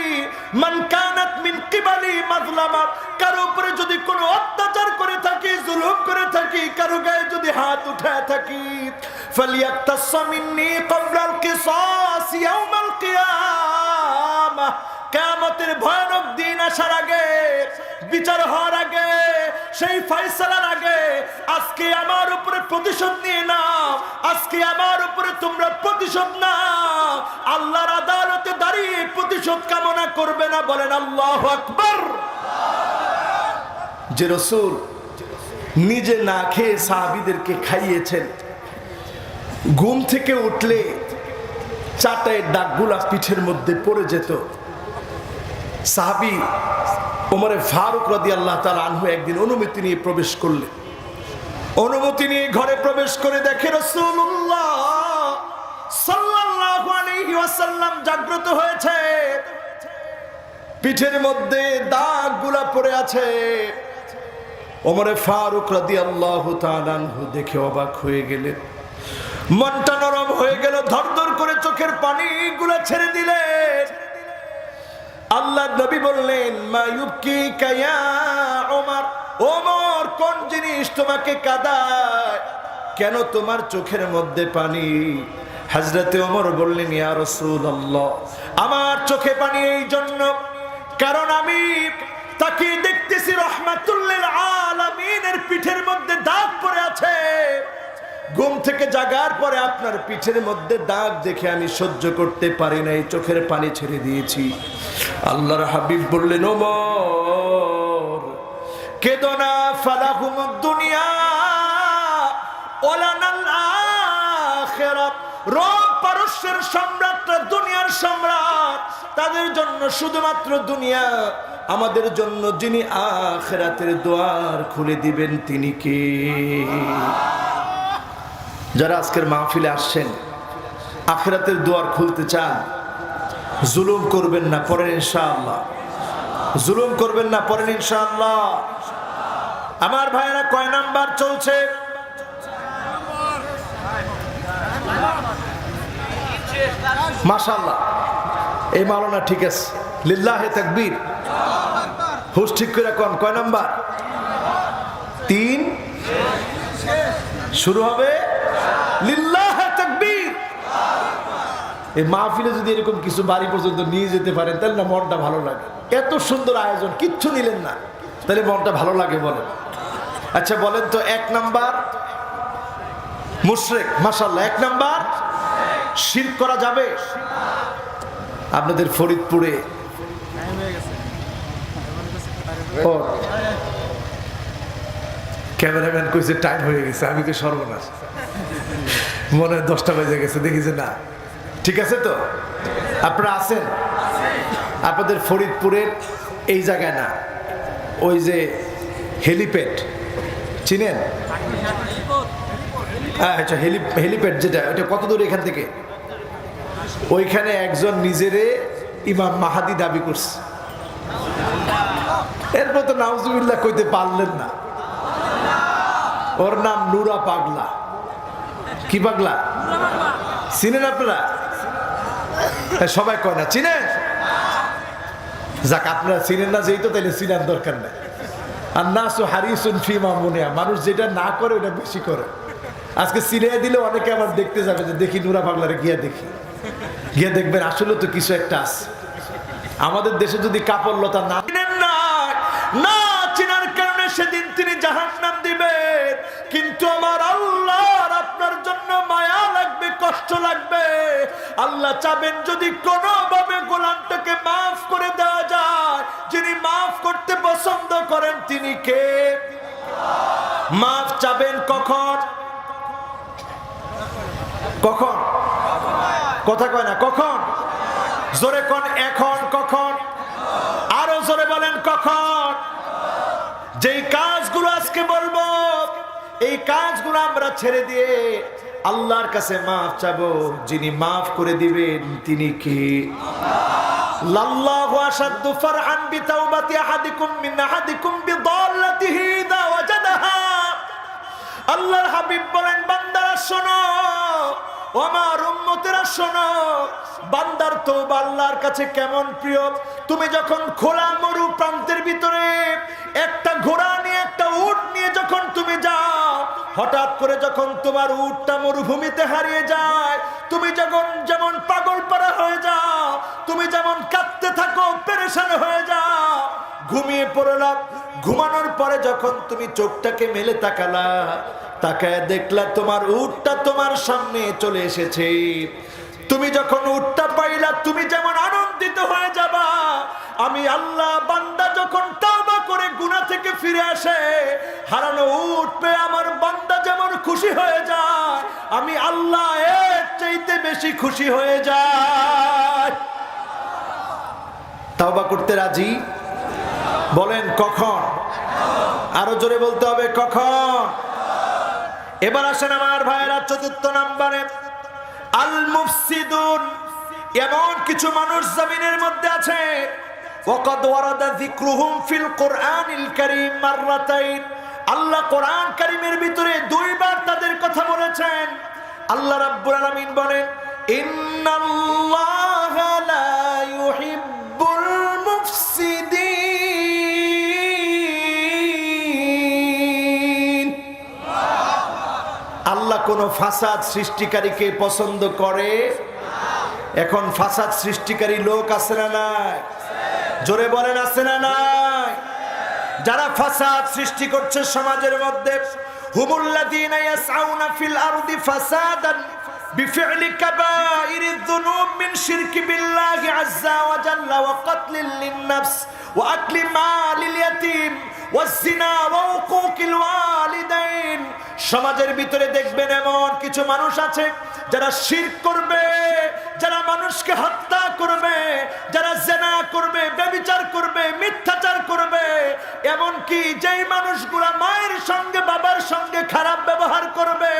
S1: মান কানাত মিন কিবালি মাজলামা, কারো উপরে যদি কোনো অত্যাচার করে থাকি, জুলুম করে থাকি, কারো গায়ে যদি হাত উঠায় থাকি, ফালইয়াক্তাস মিন্নী ক্বাবলাল কিসাস ইয়াউমাল কিয়ামাহ। কিয়ামতের ভয়ানক দিন আসার আগে, বিচার হওয়ার আগে, সেই ফয়সালার আগে, আজকে আমার উপরে প্রতিশোধ নিয়ে নাও, আজকে আমার উপরে তোমরা প্রতিশোধ নাও। আল্লাহর আদালতে দাঁড়িয়ে প্রতিশোধ কামনা করবে না, বলেন আল্লাহু আকবার। যে রাসূল নিজে না খেয়ে সাহাবীদেরকে খাইয়েছেন, ঘুম থেকে উঠলে চাটায় দাগগুলা পিঠের মধ্যে পড়ে যেত। সাহাবী ওমরে ফারুক রাদিয়াল্লাহু তাআলা আনহু একদিন অনুমতি নিয়ে প্রবেশ করলেন। অনুমতি নিয়ে ঘরে প্রবেশ করে দেখে রাসূলুল্লাহ সাল্লাল্লাহু আলাইহি ওয়াসাল্লাম জাগ্রত হয়েছে, পিঠের মধ্যে দাগগুলা পড়ে আছে। ওমরে ফারুক রাদিয়াল্লাহু তাআলা আনহু দেখে অবাক হয়ে গেলেন, মনটা নরম হয়ে গেল, ধরধর করে চোখের পানিগুলো ছেড়ে দিলেন। আল্লাহ নবী বললেন, মা ইউবকিকা ইয়া ওমর, ওমর কোন জিনিস তোমাকে কাঁদায়, কেন তোমার চোখের মধ্যে পানি? হযরতে ওমর বললেন, ইয়া রাসূলুল্লাহ, আমার চোখে পানি এই জন্য কারণ আমি তাকে দেখতেছি রাহমাতুল লিল আলামিনের পিঠের মধ্যে দাগ পড়ে আছে। ঘুম থেকে জাগার পরে আপনার পিঠের মধ্যে দাগ দেখে আমি সহ্য করতে পারি নাই, চোখের পানি ছেড়ে দিয়েছি। আল্লাহর হাবিব বললেন, ওমর কেদো না, ফালাহুমুদ দুনিয়া ওয়ালানাল আখিরাহ। রোম পারস্যের সম্রাটরা দুনিয়ার সম্রাট, তাদের জন্য শুধুমাত্র দুনিয়া, আমাদের জন্য যিনি আখিরাতের দ্বার খুলে দিবেন তিনি কে? যারা আজকের মাহফিলে আসছেন, আখিরাতের দুয়ার খুলতে চান, জুলুম করবেন না, পড়েন ইনশাআল্লাহ। জুলুম করবেন না, পড়েন ইনশাআল্লাহ। আমার ভাইয়েরা কয় নাম্বার চলছে? মাশাআল্লাহ, এই মাওলানা ঠিক আছে, লিল্লাহে তাকবীর। হুশ ঠিক করে কোন কয় নাম্বার? 3 শুরু হবে লিল্লাহে তাকবীর। এই মাহফিলে যদি এরকম কিছু বাড়ি পর্যন্ত নিয়ে যেতে পারেন তাহলে না মনটা ভালো লাগে। এত সুন্দর আয়োজন, কিচ্ছু নিলেন না, তাহলে মনটা ভালো লাগে বলেন। আচ্ছা বলেন তো, 1 নাম্বার মুশরিক, মাশাআল্লাহ। 1 নাম্বার শিরক করা যাবে? আপনাদের ফরিদপুরে ও ক্যামেরাম্যান কইছে টাইম হয়ে গেছে, আমি কি সর্বনাশ, মনে হয় 10টা বেজে গেছে, দেখি যে না। ঠিক আছে তো, আপনারা আছেন? আপনাদের ফরিদপুরের এই জায়গায় না, ওই যে হেলিপ্যাড চিনেন? আচ্ছা, হেলিপ্যাড যেটা, ওটা কত দূর এখান থেকে? ওইখানে একজন নিজেরে ইমাম মাহাদি দাবি করছে। এরপর তো নাউজুবিল্লাহ কইতে পারলেন না। ওর নাম নুরা পাগলা। কি পাগলা? চিনেন আপনারা? সবাই কয় না, চিনেন? যাক, আপনারা চিনেন না যেই তো, তাইলে চিনার দরকার নেই। আর নাসু হারিসুন ফিমা মুনিয়া, মানুষ যেটা না করে ওটা বেশি করে। আজকে সিরিয়া দিলে অনেকে আবার দেখতে যাবে, যে দেখি নুরা পাগলারে গিয়া দেখি, গিয়ে দেখবেন আসলে তো কিছু একটা আছে। আমাদের দেশে যদি কাপড় লতা না না চিনার কারণে সেদিন তিনি জাহান্নাম দিবেন, কিন্তু আমার আল্লাহর আপনার জন্য মায়া লাগবে, কষ্ট লাগবে। আল্লাহ চাবেন যদি কোনোভাবে গোলামটাকে মাফ করে দেওয়া যায়, যিনি মাফ করতে পছন্দ করেন তিনি কে? মাফ চাবেন কখন? কখন? কথা কয় না, কখন? জোরে কোন, এখন। কখন? আরো জোরে বলেন, কখন? যেই কাজগুলো আজকে বলবো, এই কাজগুলো আমরা ছেড়ে দিয়ে আল্লাহর কাছে মাফ চাবো, যিনি মাফ করে দিবেন তিনি কি? লাল্লাহু আশাদ্দু ফারহান বিতাওবাতি আহাদিকুম মিন আহাদিকুম বিদাল্লাতিহি ইযা ওয়াজাদাহা। আল্লাহর হাবিব বলেন, বান্দারা শোনো, ও আমার উম্মতেরা শোনো, বান্দার তওবা আল্লাহর কাছে কেমন প্রিয়। তুমি যখন খোলা মরু প্রান্তের ভিতরে একটা ঘোড়া নিয়ে, একটা উট নিয়ে যখন তুমি যাও, হঠাৎ করে যখন তোমার উটটা মরুভূমিতে হারিয়ে যায়, তুমি যখন যেমন পাগল পারা হয়ে যাও, তুমি যেমন কাঁদতে থাকো, পেরেশান হয়ে যাও, ঘুমিয়ে পড়লাম, ঘুমানোর পরে যখন তুমি চোখটাকে মেলে তাকালা, তাকায় দেখলা তোমার উটটা তোমার সামনে চলে এসেছে। তুমি যখন উটটা পাইলা, তুমি যেমন আনন্দিত হয়ে যাবা, আমি আল্লাহ বান্দা যখন তওবা করে গুনাহ থেকে ফিরে আসে, হারানো উট পেয়ে আমার বান্দা যেমন খুশি হয়ে যায়, আমি আল্লাহ এর চাইতে বেশি খুশি হয়ে যায়। তওবা করতে রাজি? বলেন কখন? আরো জোরে বলতে হবে, কখন? এবার আসেন আমার ভাইয়েরা, 4র্থ নম্বরে আল মুফসিদুন। এমন কিছু মানুষ জমিনের মধ্যে আছে, ওয়াকাদ ওয়ারাদা যিকরুহুম ফিল কুরআনিল কারীম মাররাতাইন। আল্লাহ কোরআন কারীমের ভিতরে 2 বার তাদের কথা বলেছেন। আল্লাহ রাব্বুল আলামিন বলেন, ইন্নাল্লাহা লা ইউহিব্বুল মুফসিদিন। আল্লাহ কোন ফাসাদ সৃষ্টিকারীকে পছন্দ করে? এখন ফাসাদ সৃষ্টিকারী লোক আছে না নাই? জোরে বলেন, আছে না নাই? যারা ফাসাদ সৃষ্টি করছে সমাজের মধ্যে, হুমুল্লাযীনা ইয়াসআউনা ফিল আরদি ফাসাদান বিফি'লি কাবাইরিয যুনুব মিন শিরকি বিল্লাহি আযজা ওয়া জাল্লা ওয়া কাতলিল লিন-নাফস ওয়া আকলি মালিল ইয়াতীম ওয়া যিনা ওয়া উকুকিল ওয়ালিদাইন। সমাজের ভিতরে দেখবেন এমন কিছু মানুষ আছে যারা শিরক করবে, যারা মানুষকে হত্যা করবে, যারা জিনা করবে, ব্যভিচার করবে, মিথ্যাচার করবে, এমন কি যেই মানুষগুলা মায়ের সঙ্গে বাবার সঙ্গে খারাপ ব্যবহার করবে,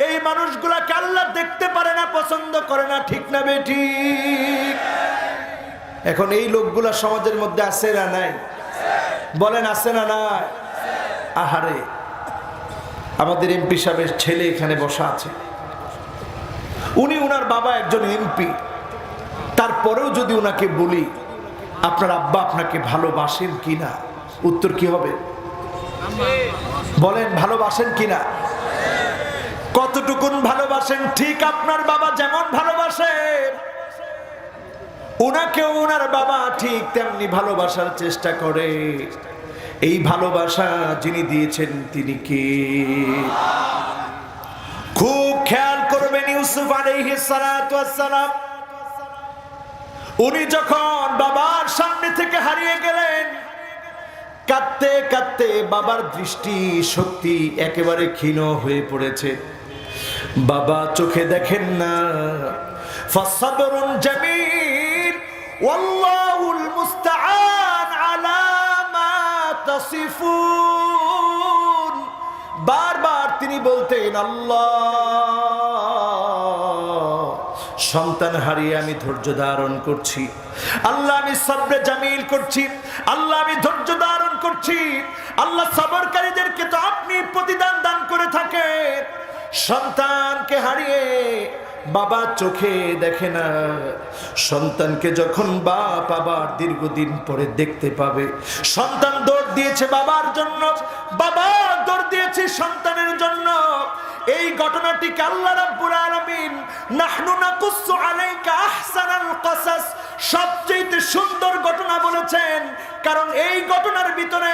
S1: এই মানুষগুলাকে আল্লাহ দেখতে পারে না, পছন্দ করে না। ঠিক না বেঠিক? এখন এই লোকগুলা সমাজের মধ্যে আছে না নাই? বলেন, আছে না নাই? আহারে, আমাদের এমপি সাহেবের ছেলে এখানে বসা আছে, উনি ওনার বাবা একজন এমপি, তারপরেও যদি ওনাকে বলি আপনার আব্বা আপনাকে ভালোবাসেন কিনা, উত্তর কি হবে? বলেন ভালোবাসেন কিনা? কতটুকুন ভালোবাসেন? ঠিক আপনার বাবা যেমন ভালোবাসেন, ওনাকেও ওনার বাবা ঠিক তেমনি ভালোবাসার চেষ্টা করে। এই ভালোবাসা যিনি দিয়েছেন তিনি কে? খুব খেয়াল করবেন, ইউসুফ আলাইহিস সালাতু ওয়াস সালাম উনি যখন বাবার সামনে থেকে হারিয়ে গেলেন, কাঁদতে কাঁদতে বাবার দৃষ্টি শক্তি একেবারে ক্ষীণ হয়ে পড়েছে, বাবা চোখে দেখেন না। ফাসসাবরুন জামিল ওয়াল্লাহুল মুস্তাআন আলা মা তাসিফুন। বারবার তিনি বলতেন, আল্লাহ, সন্তান হারিয়ে আমি ধৈর্য ধারণ করছি, আল্লাহ আমি সবরে জামিল করছি, আল্লাহ আমি ধৈর্য ধারণ করছি। আল্লাহ সবরকারীদেরকে তো আপনি প্রতিদান দান করে থাকেন। সন্তানকে হারিয়ে বাবা চোখে দেখে না, সন্তানকে যখন বাপ আবার দীর্ঘদিন পরে দেখতে পাবে, সন্তান দৌড় দিয়েছে বাবার জন্য, বাবা দৌড় দিয়েছে সন্তানের জন্য। এই ঘটনাটিকে আল্লাহ রাব্বুল আলামিন নাহনু নাকুসু আলাইকা আহসানাল কসাস, সবচেয়ে সুন্দর ঘটনা বলেছেন, কারণ এই ঘটনার ভিতরে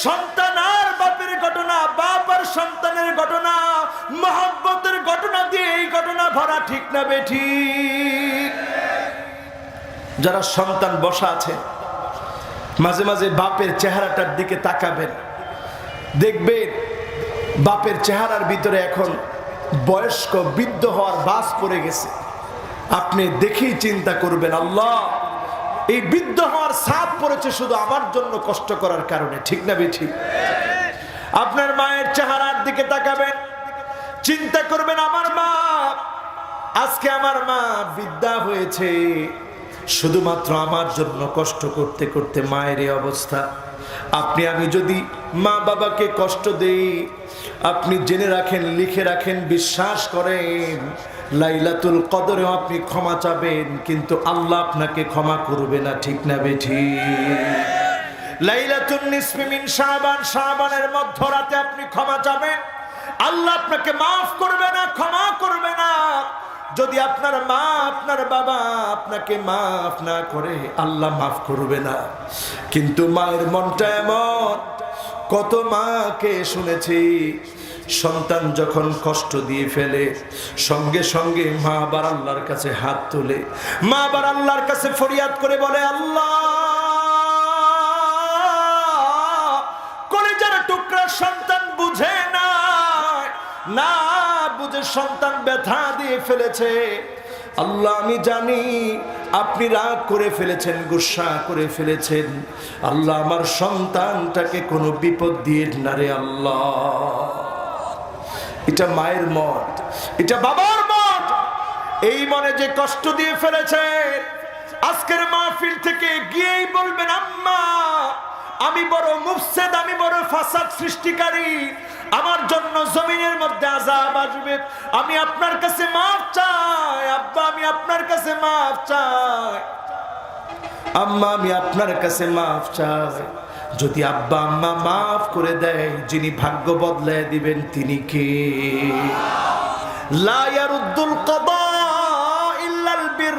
S1: সন্তান আর বাপের ঘটনা, বাপ আর সন্তানের ঘটনা, মহব্বতের ঘটনা দিয়ে এই ঘটনা ভরা, ঠিক না বেঠিক? যারা সন্তান বসা আছে, মাঝে মাঝে বাপের চেহারাটার দিকে তাকাবেন, দেখবেন বাপের চেহারার ভিতরে এখন বয়স্ক বৃদ্ধ হওয়ার বাস পড়ে গেছে। আপনি দেখেই চিন্তা করবেন, আল্লাহ, এই বৃদ্ধ হওয়ার ছাপ পড়েছে শুধু আমার জন্য কষ্ট করার কারণে, ঠিক না বেঠিক? আপনার মায়ের চেহারার দিকে তাকাবেন, চিন্তা করবেন, আমার মা, আজকে আমার মা বৃদ্ধা হয়েছে শুধুমাত্র আমার জন্য কষ্ট করতে করতে মায়ের এই অবস্থা। আপনি আমি যদি মা বাবাকে কষ্ট দেই, আপনি জেনে রাখেন, লিখে রাখেন, বিশ্বাস করেন, লাইলাতুল কদরেও আপনি ক্ষমা চাবেন, কিন্তু আল্লাহ আপনাকে ক্ষমা করবে না, ঠিক না বেঠিক? লাইলাতুন নিসফি মিন শাবান, শাবানের মধ্যরাতে আপনি ক্ষমা চাবেন, আল্লাহ আপনাকে মাফ করবে না, ক্ষমা করবে না। যদি আপনার মা আপনার বাবা আপনাকে মাফ না করে, আল্লাহ মাফ করবে না। কিন্তু মায়ের মনটা এমন, কত মাকে শুনেছি সন্তান যখন কষ্ট দিয়ে ফেলে, সঙ্গে সঙ্গে মা আবার আল্লাহর কাছে হাত তোলে, মা আবার আল্লাহর কাছে ফরিয়াদ করে বলে, আল্লাহ, কলিজার টুকরা সন্তান বুঝে না, না বুঝে সন্তান ব্যথা দিয়ে ফেলেছে। আল্লাহ, আমি জানি আপনি রাগ করে ফেলেছেন, গুসা করে ফেলেছেন। আল্লাহ, আমার সন্তানটাকে কোনো বিপদ দিয়ে না রে আল্লাহ। এটা মায়ের মন, এটা বাবার মন। এই মনে যে কষ্ট দিয়ে ফেলেছে, আজকের মাহফিল থেকে গিয়েই বলবেন, আম্মা, আমি বড় মুফসিদ, আমি বড় ফাসাদ সৃষ্টিকারী, আমার জন্য জমিনের মধ্যে আযাব আসবে, আমি আপনার কাছে মাফ চাই। আব্বা, আমি আপনার কাছে মাফ চাই। আম্মা, আমি আপনার কাছে মাফ চাই। যদি আব্বা আম্মা মাফ করে দেয়, যিনি ভাগ্য বদলায় দিবেন তিনি কে? লা ইয়ারুদ্দুল কাদা ইল্লাল বির,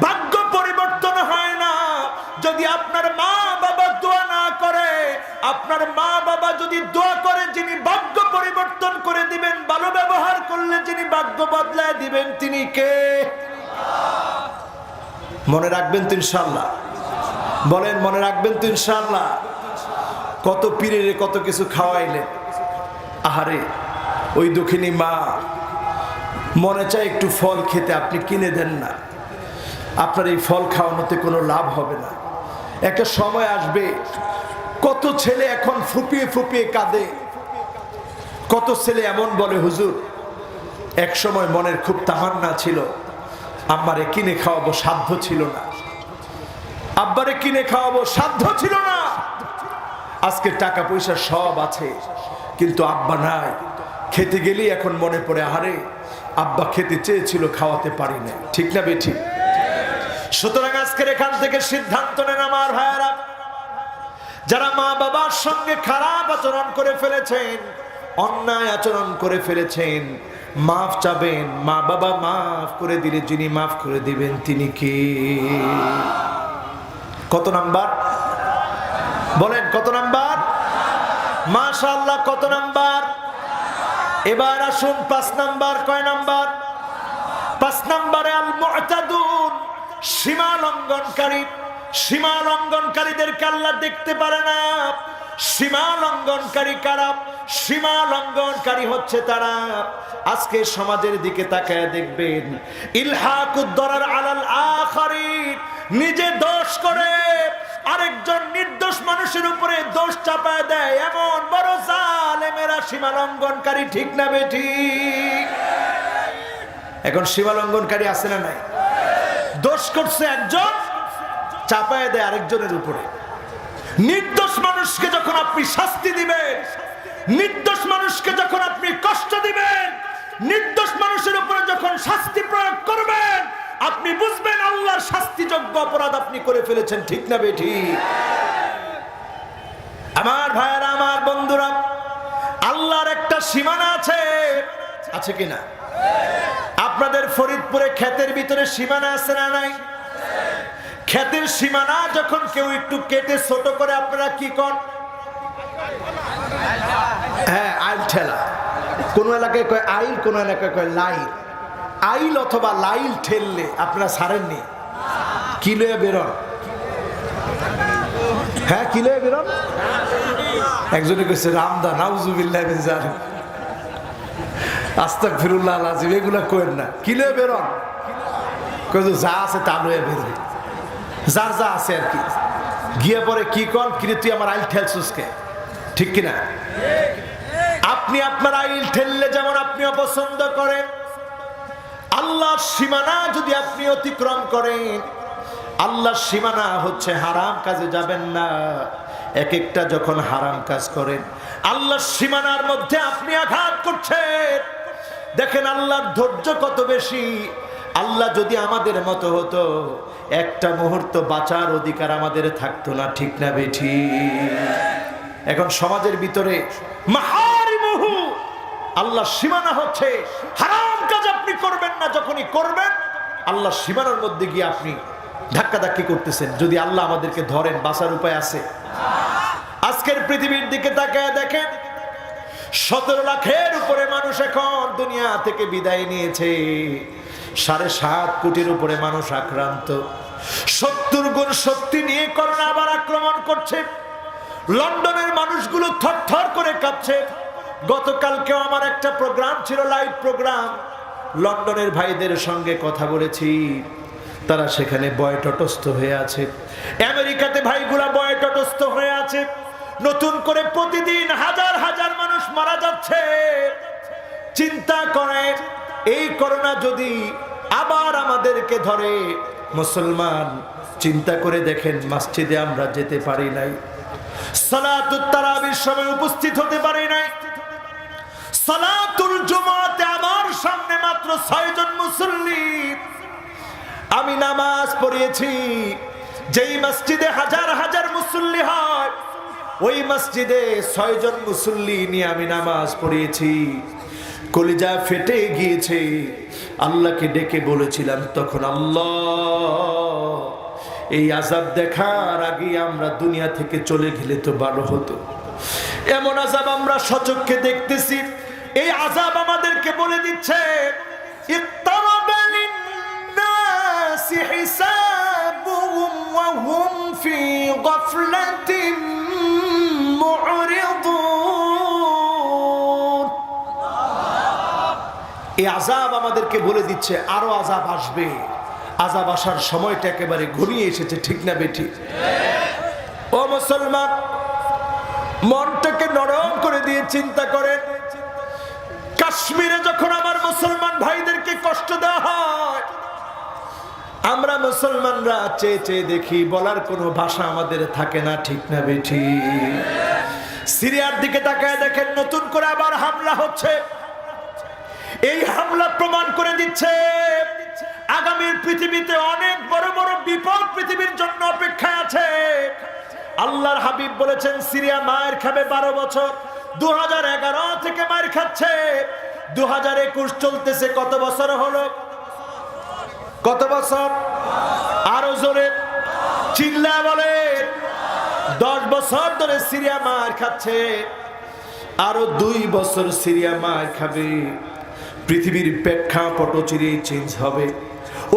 S1: ভাগ্য পরিবর্তন হয় না। যদি আপনার মা বাবা দোয়া না করে, আপনার মা বাবা যদি দোয়া করে, যিনি ভাগ্য পরিবর্তন করে দিবেন, ভালো ব্যবহার করলে যিনি ভাগ্য বদলায় দিবেন তিনি কে? মনে রাখবেন তো ইনশাআল্লাহ? বলেন, মনে রাখবেন তো ইনশাআল্লাহ? কত পীরের কত কিছু খাওয়াইলেন, আহারে ওই দুঃখিনী মা মনে চায় একটু ফল খেতে, আপনি কিনে দেন না। আপনার এই ফল খাওয়ানোতে কোনো লাভ হবে না। একটা সময় আসবে, কত ছেলে এখন ফুপিয়ে ফুপিয়ে কাঁদে, কত ছেলে এমন বলে, হুজুর, এক সময় মনের খুব তামান্না ছিল, আম্মারে কিনে খাওয়াবো, সাধ্য ছিল না, আব্বারে কিনে খাওয়াবো, সাধ্য ছিল না। আজকে টাকা পয়সা সব আছে, কিন্তু আব্বা নাই। খেতে গেলেই এখন মনে পড়ে, আরে আব্বা খেতে চেয়েছিল, খাওয়াতে পারি না। ঠিক না বেঠিক? সুতরাং আজকের এখান থেকে সিদ্ধান্ত নেন আমার ভাইয়েরা, যারা মা বাবার সঙ্গে খারাপ আচরণ করে ফেলেছেন, অন্যায় আচরণ করে ফেলেছেন, মাফ চাবেন। মা বাবা মাফ করে দিলে যিনি মাফ করে দিবেন তিনি কে? কত নাম্বার বলেন? কত নাম্বার? মাশাআল্লাহ, কত নাম্বার? এবার আসুন 5 নাম্বার। কয় নাম্বার? 5 নাম্বারে আল মু'তাদুন, সীমা লঙ্ঘনকারী। সীমা লঙ্ঘনকারীদেরকে আল্লাহ দেখতে পারে না। সীমা লঙ্ঘনকারী কারা? সীমা লঙ্ঘনকারী হচ্ছে তারা, আজকে সমাজের দিকে তাকায় দেখবেন, ইলহাকুদ দরার আলাল আখারিন, নিজে দোষ করে আরেকজন নির্দোষ মানুষের উপরে দোষ চাপায় দেয়, এমন বড় জালেমেরা সীমা লঙ্ঘনকারী। ঠিক না বেঠিক? এখন সীমা লঙ্ঘনকারী আছে না নাই? দোষ করছে একজন, চাপায় দেয় আরেকজনের উপরে। নির্দোষ মানুষকে যখন আপনি শাস্তি দিবেন, নির্দোষ মানুষকে যখন আপনি কষ্ট দিবেন, নির্দোষ মানুষের উপরে যখন শাস্তি প্রয়োগ করবেন, আপনি বুঝবেন আল্লাহর শাস্তিযোগ্য অপরাধ আপনি করে ফেলেছেন। ঠিক না বেঠিক? আমার ভাইয়েরা, আমার বন্ধুরা, আল্লাহর একটা সীমানা আছে, আছে কিনা? আপনাদের ফরিদপুরে ক্ষেতের ভিতরে সীমানা আছে না নাই? ক্ষেতের সীমানা যখন কেউ একটু কেটে ছোট করে, আপনারা কি করেন? হ্যাঁ, আইল ঠেলা। কোন এলাকায় কয় আইল, কোন এলাকায় কয় লাইল। আইল অথবা লাইল ঠেললে আপনারা ছাড়েননি, কি লয়ে বেরোন? হ্যাঁ, কি লয়ে বেরোন? একজনে কইছে রামদা, নাউজুবিল্লাহ মিন যালিক, আস্তাগফিরুল্লাহ আল-আযীম, এগুলা কইেন না। কি লয়ে বেরোন? কই যা আছে তা লয়ে বেরোন, যার যা আছে আর কি। গিয়ে পরে কি কন? কিরে তুই আমার আইল ঠেলছিস কে? ঠিক কিনা? আপনি আপনার আইল ঠেললে যেমন আপনি অপছন্দ করেন, আল্লাহর সীমানা যদি আপনি অতিক্রম করেন, আল্লাহর সীমানা হচ্ছে হারাম কাজে যাবেন না। এক একটা যখন হারাম কাজ করেন, আল্লাহর সীমানার মধ্যে আপনি আঘাত করছেন। দেখেন আল্লাহর ধৈর্য কত বেশি। আল্লাহ যদি আমাদের মতো হতো, একটা মুহূর্ত বাঁচার অধিকার আমাদের থাকতো না। ঠিক না বেঠিক? এখন সমাজের ভিতরে মাহারিমুহু, আল্লাহর সীমানা হচ্ছে হারাম কাজ আপনি করবেন না। যখনই করবেন, আল্লাহর সীমানার মধ্যে গিয়ে আপনি ধাক্কাধাক্কি করতেছেন। যদি আল্লাহ আমাদেরকে ধরেন, বাঁচার উপায় আছে? আজকের পৃথিবীর দিকে তাকায় দেখেন, 17 লাখের উপরে মানুষ এখন দুনিয়া থেকে বিদায় নিয়েছে। 7.5 কোটির উপরে মানুষ আক্রান্ত। 70 গুণ শক্তি নিয়ে করোনা আবার আক্রমণ করছে। লন্ডনের মানুষগুলো থরথর করে কাঁপছে। গতকালকেও আমার একটা প্রোগ্রাম ছিল, লাইভ প্রোগ্রাম। লন্ডনের ভাইদের সঙ্গে কথা বলেছি, তারা সেখানে বয়টটস্থ হয়ে আছে। আমেরিকাতে ভাইগুলা বয়টটস্থ হয়ে আছে। নতুন করে প্রতিদিন হাজার হাজার মানুষ মারা যাচ্ছে। চিন্তা করে, এই করোনা যদি আবার আমাদেরকে ধরে, মুসলমান চিন্তা করে দেখেন, মসজিদে আমরা যেতে পারি নাই, সালাতুত তারাবির সময় উপস্থিত হতে পারি নাই, সালাতুল জুমাতে আমার সামনে মাত্র 6 জন মুসল্লি। আমি নামাজ পড়িয়েছি যেই মসজিদে হাজার হাজার মুসল্লি হয়, ওই মসজিদে 6 জন মুসল্লি নিয়ে আমি নামাজ পড়িয়েছি। কলিজা ফেটে গিয়েছে। আল্লাহকে ডেকে বলেছিলাম তখন, আল্লাহ, এই আযাব দেখার আগে আমরা দুনিয়া থেকে চলে গেলে তো ভালো হতো। এমন আযাব আমরা সচক্ষে দেখতেছি। এই আযাব আমাদেরকে বলে দিচ্ছে, ইক্তারাবা লিন-নাসি হিসাবুহুম ওয়া হুম ফি গাফলাতিন মু'রিদুন। এই আযাব আমাদেরকে বলে দিচ্ছে আরো আযাব আসবে। আযাব আসার সময়টা একেবারে ঘনিয়ে এসেছে। ঠিক না বেঠিক? ও মুসলমান, মনটাকে নরম করে দিয়ে চিন্তা করেন, কাশ্মীরে যখন আমার মুসলমান ভাইদেরকে কষ্ট দেওয়া হয়, আমরা মুসলমানরা চেয়ে চেয়ে দেখি, বলার কোনো ভাষা আমাদের থাকে না। ঠিক না বেঠিক? সিরিয়ার দিকে তাকায় দেখেন নতুন করে আবার হামলা হচ্ছে। এই হামলা প্রমাণ করে দিচ্ছে আগামীর পৃথিবীতে অনেক বড় বড় বিপদ পৃথিবীর জন্য অপেক্ষায় আছে। আল্লাহর হাবিব বলেছেন সিরিয়া মায়ের খাবে 12 বছর। 2011 থেকে মায়ের খাচ্ছে, 2021 চলতেছে। কত বছর হলো? কত বছর? আরো জোরে চিল্লা বলে। 10 বছর ধরে সিরিয়া মায়ের খাচ্ছে, আরো 2 বছর সিরিয়া মায়ের খাবে। পৃথিবীর প্রেক্ষাপট চিরেই চেঞ্জ হবে।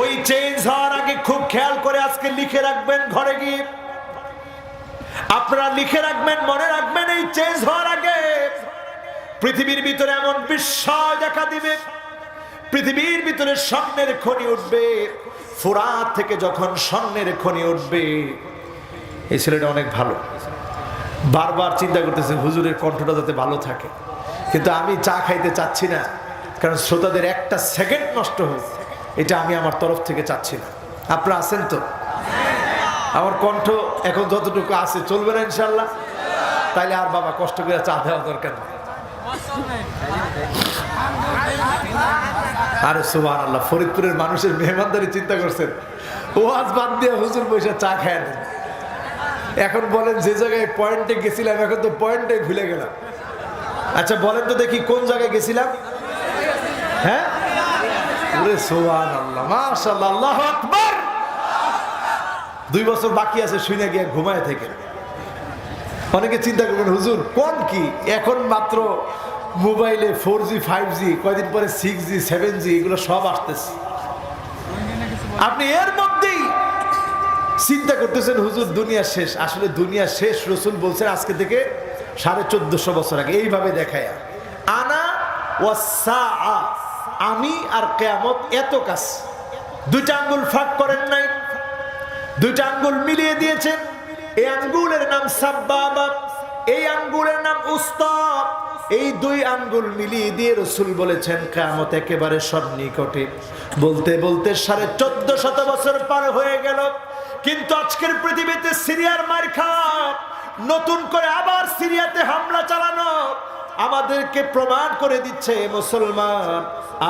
S1: ওই চেঞ্জ হওয়ার আগে খুব খেয়াল করে আজকে লিখে রাখবেন, ঘরে গিয়ে আপনারা লিখে রাখবেন, মনে রাখবেন, এই চেঞ্জ হওয়ার আগে পৃথিবীর ভিতরে এমন বিস্ময় দেখা দিবে। পৃথিবীর ভিতরে স্বর্ণের খনি উঠবে। ফুরাত থেকে যখন স্বর্ণের খনি উঠবে, এই ছেলেটা অনেক ভালো, বারবার চিন্তা করতেছে হুজুরের কণ্ঠটা যাতে ভালো থাকে, কিন্তু আমি চা খাইতে চাচ্ছি না, কারণ শ্রোতাদের একটা সেকেন্ড নষ্ট হোক, এটা আমি আমার তরফ থেকে চাচ্ছি না। আপনারা আছেন তো? আমার কণ্ঠ এখন যতটুকু আছে চলবে না ইনশাল্লাহ? তাইলে আর বাবা কষ্ট করে চা দেওয়া দরকার নেই। আরে সুবহানাল্লাহ, ফরিদপুরের মানুষের মেহমানদারি চিন্তা করছেন, ওয়াজ বাদ দিয়ে হুজুর বসে চা খায় না। এখন বলেন যে জায়গায় পয়েন্টে গেছিলাম, এখন তো পয়েন্টে ভুলে গেলাম। আচ্ছা বলেন তো দেখি কোন জায়গায় গেছিলাম? হ্যাঁ, ওরে সুবহানাল্লাহ, মাশাআল্লাহ, আল্লাহু আকবার। 2 বছর বাকি আছে, শুনে গিয়ে ঘুমায় থেকে। অনেকে চিন্তা করবেন হুজুর কোন কি, এখন মাত্র মোবাইলে 4G 5G, কয়দিন পরে 6G 7G, এগুলো সব আসতেছে। আপনি এর মধ্যেই চিন্তা করতেছেন হুজুর দুনিয়া শেষ। আসলে দুনিয়া শেষ রসুল বলছেন আজকে থেকে 1450 বছর আগে, এইভাবে দেখায় আনা ওয়াসসাআ, আমি আর কিয়ামত এত কাছ। 2টা আঙ্গুল ফাঁক করেন নাই, 2টা আঙ্গুল মিলিয়ে দিয়েছেন। এই আঙ্গুলের নাম সাব্বাবা, এই আঙ্গুলের নাম উস্তা। এই 2 আঙ্গুল মিলিয়ে দিয়ে রসুল বলেছেন কিয়ামত একেবারে সন্নিকটে। বলতে বলতে 1450 বছর পার হয়ে গেল, কিন্তু আজকের পৃথিবীতে সিরিয়ার মার খাওয়া, নতুন করে আবার সিরিয়াতে হামলা চালানো আমাদেরকে প্রমাণ করে দিচ্ছে মুসলমান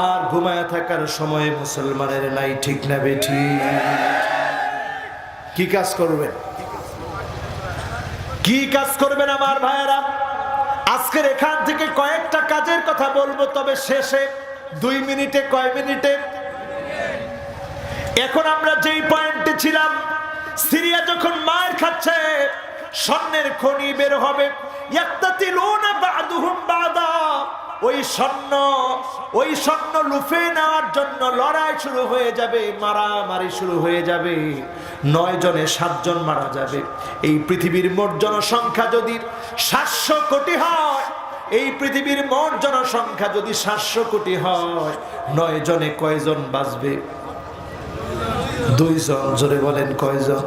S1: আর ঘুমায় থাকার সময় মুসলমানের নাই। ঠিক না বেঠি? কি কাজ করবেন? কি কাজ করবেন আমার ভাইয়েরা? আজকের এখান থেকে কয়েকটা কাজের কথা বলবো, তবে শেষে 2 মিনিটে, কয় মিনিটে? এখন আমরা যেই পয়েন্টে ছিলাম, সিরিয়া যখন মার খাচ্ছে, স্বর্ণের খনি বের হবে। ইয়াক্তাতিলুনা বা'দুহুম বা'দা, ওই স্বর্ণ লুফে নেওয়ার জন্য লড়াই শুরু হয়ে যাবে, মারামারি শুরু হয়ে যাবে। 9 জনে 7 জন মারা যাবে। এই পৃথিবীর মোট জনসংখ্যা যদি 700 কোটি হয়, এই পৃথিবীর মোট জনসংখ্যা যদি 700 কোটি হয়, 9 জনে কয়জন বাঁচবে? 2 জন। জোরে বলেন কয়জন?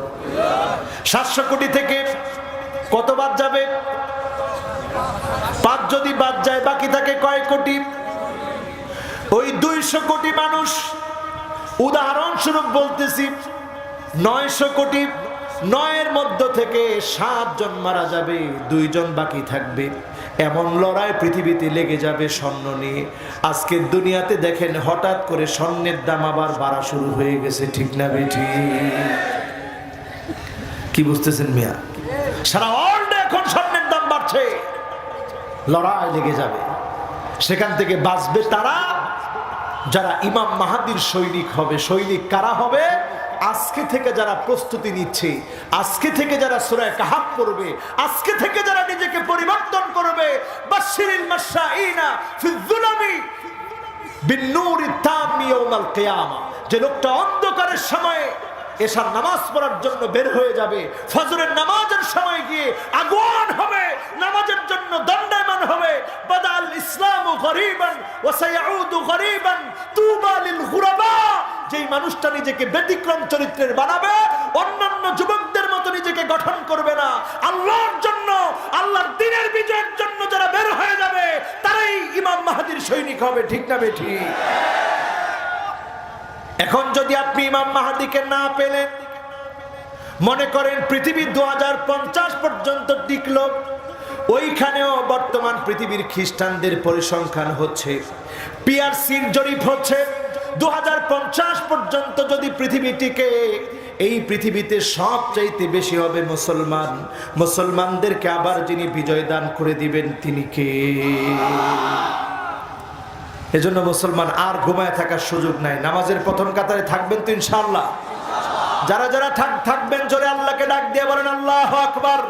S1: 700 কোটি থেকে কত বাদ যাবে? 5 যদি বাদ যায়, বাকি থাকে কয় কোটি? ওই 200 কোটি মানুষ, উদাহরণস্বরূপ বলতেছি 900 কোটি, 9 মধ্য থেকে 7 জন মারা যাবে, 2 জন বাকি থাকবে। এমন লড়াই পৃথিবীতে লেগে যাবে স্বর্ণ নিয়ে। আজকের দুনিয়াতে দেখেন হঠাৎ করে স্বর্ণের দাম আবার বাড়া শুরু হয়ে গেছে। ঠিক না বেঠি? কি বুঝতেছেন মিয়া? সারা ওয়ার্ল্ডে এখন স্বর্ণের দাম বাড়ছে, লড়াই লেগে যাবে। সেখান থেকে বাঁচবে তারা যারা ইমাম মাহাদির সৈনিক হবে। সৈনিক কারা হবে? আজকে থেকে যারা প্রস্তুতি নিচ্ছে, আজকে থেকে যারা সূরা কাহাফ পড়বে, আজকে থেকে যারা নিজেকে পরিবর্তন করবে। বাশশিরিল মাশাঈনা ফিয-যুলামি বিন-নূরি তাম্মি ইয়াউমাল কিয়ামা, যে লোকটা অন্ধকারের সময়ে এশার নামাজ পড়ার জন্য বের হয়ে যাবে, ফজরের নামাজের সময় গিয়ে আগুন হবে, নামাজের জন্য দণ্ডায়মান হবে। বাদাল ইসলামু গরীবান ওয়া সায়াউদু গরীবান তুবা লিল গুরাবা, যেই মানুষটা নিজেকে ব্যতিক্রম চরিত্রের বানাবে, অন্যান্য যুবকদের মতো নিজেকে গঠন করবে না, আল্লাহর জন্য, আল্লাহর দ্বীনের বিজয়ের জন্য যারা বের হয়ে যাবে, তারাই ইমাম মাহদীর সৈনিক হবে। ঠিক না বেঠি? এখন যদি আপনি ইমাম মাহদীকে না পেলেন, মনে করেন পৃথিবী 2050 পর্যন্ত টিকলো, ওইখানেও বর্তমান পৃথিবীর খ্রিস্টানদের পরিসংখ্যান হচ্ছে, পিআরসির জরিপ হচ্ছে 2050 পর্যন্ত যদি পৃথিবীটিকে, এই পৃথিবীতে সবচাইতে বেশি হবে মুসলমান। মুসলমানদেরকে আবার যিনি বিজয় দান করে দিবেন তিনি কে? এজন্য মুসলমান আর ঘুমায় থাকার সুযোগ নাই, নামাজের প্রথম কাতারে থাকবেন তো ইনশাআল্লাহ। যারা যারা থাকবেন জোরে আল্লাহকে ডাক দিয়ে বলেন আল্লাহু আকবার।